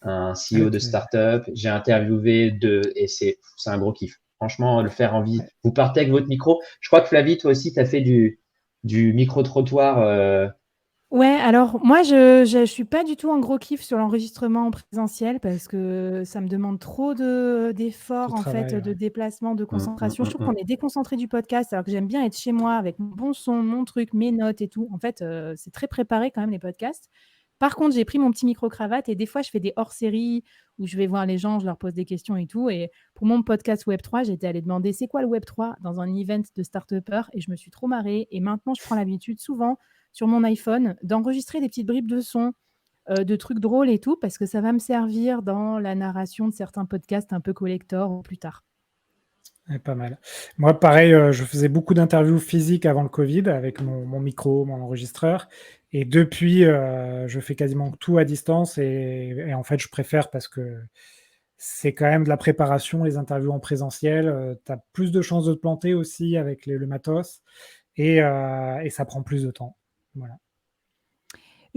Speaker 2: un CEO de start-up, j'ai interviewé et c'est un gros kiff. Franchement, le faire en vie. Vous partez avec votre micro. Je crois que Flavie, toi aussi, tu as fait du micro-trottoir.
Speaker 1: Ouais, alors moi, je suis pas du tout un gros kiff sur l'enregistrement en présentiel parce que ça me demande trop d'efforts, en fait, de déplacement, de concentration. Je trouve qu'on est déconcentré du podcast alors que j'aime bien être chez moi avec mon bon son, mon truc, mes notes et tout. En fait, c'est très préparé quand même les podcasts. Par contre, j'ai pris mon petit micro-cravate et des fois, je fais des hors-séries où je vais voir les gens, je leur pose des questions et tout. Et pour mon podcast Web3, j'étais allée demander c'est quoi le Web3 dans un event de start-upper et je me suis trop marrée. Et maintenant, je prends l'habitude souvent sur mon iPhone d'enregistrer des petites bribes de son, de trucs drôles et tout, parce que ça va me servir dans la narration de certains podcasts un peu collector plus tard.
Speaker 3: Pas mal. Moi, pareil, je faisais beaucoup d'interviews physiques avant le Covid avec mon micro, mon enregistreur. Et depuis, je fais quasiment tout à distance. Et en fait, je préfère parce que c'est quand même de la préparation, les interviews en présentiel. Tu as plus de chances de te planter aussi avec le matos. Et ça prend plus de temps. Voilà.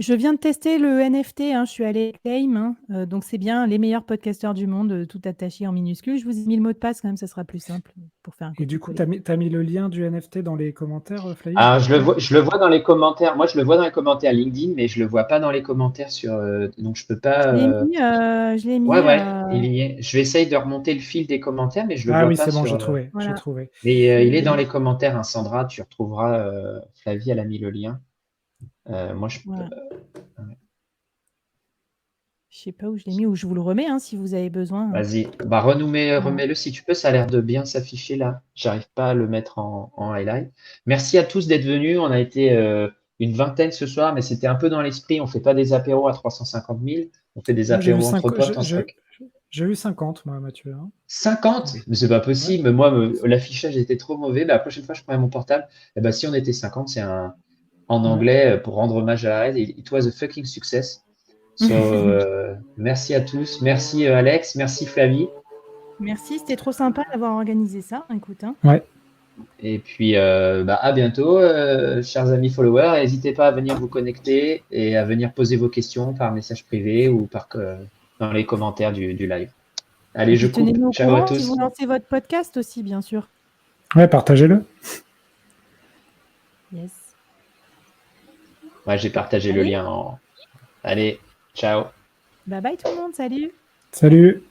Speaker 1: Je viens de tester le NFT, je suis allée claim, donc c'est bien les meilleurs podcasteurs du monde, tout attaché en minuscules. Je vous ai mis le mot de passe quand même, ça sera plus simple pour faire un
Speaker 3: Et du coup,
Speaker 1: copier-coller.
Speaker 3: tu as mis le lien du NFT dans les commentaires, Flavie?
Speaker 2: Ah, je le vois dans les commentaires. Moi, je le vois dans les commentaires LinkedIn, mais je le vois pas dans les commentaires donc je peux pas.
Speaker 1: Je l'ai mis.
Speaker 2: Ouais, il y est. Je vais essayer de remonter le fil des commentaires, mais je le
Speaker 3: Ah
Speaker 2: vois
Speaker 3: oui,
Speaker 2: pas
Speaker 3: c'est bon,
Speaker 2: sur.
Speaker 3: j'ai trouvé.
Speaker 1: Voilà.
Speaker 3: J'ai trouvé.
Speaker 2: Mais il est dans les commentaires, Sandra. Tu retrouveras. Flavie, elle a mis le lien. Moi, je.
Speaker 1: Voilà. Je sais pas où je l'ai mis, ou je vous le remets si vous avez besoin.
Speaker 2: Vas-y, remets-le si tu peux, ça a l'air de bien s'afficher là. J'arrive pas à le mettre en highlight. Merci à tous d'être venus. On a été une vingtaine ce soir, mais c'était un peu dans l'esprit. On fait pas des apéros à 350 000, on fait des
Speaker 3: Moi, j'ai
Speaker 2: apéros
Speaker 3: eu
Speaker 2: entre potes.
Speaker 3: J'ai eu 50, moi, Mathieu.
Speaker 2: 50? Mais c'est pas possible.
Speaker 3: Ouais.
Speaker 2: Moi, l'affichage était trop mauvais. La prochaine fois, je prends mon portable. Et ben, si on était 50, c'est en anglais pour rendre hommage à Red. It was a fucking success. So, merci à tous. Merci Alex. Merci Flavie.
Speaker 1: Merci, c'était trop sympa d'avoir organisé ça. Écoute.
Speaker 3: Ouais.
Speaker 2: Et puis, à bientôt, chers amis followers. N'hésitez pas à venir vous connecter et à venir poser vos questions par message privé ou dans les commentaires du live. Allez, je coupe.
Speaker 1: Tenez-nous au
Speaker 2: Ciao à
Speaker 1: courant
Speaker 2: tous.
Speaker 1: si vous lancez votre podcast aussi, bien sûr.
Speaker 3: Ouais, partagez-le.
Speaker 1: Yes.
Speaker 2: Ouais, j'ai partagé le lien. Allez, ciao.
Speaker 1: Bye bye tout le monde, salut.
Speaker 3: Salut.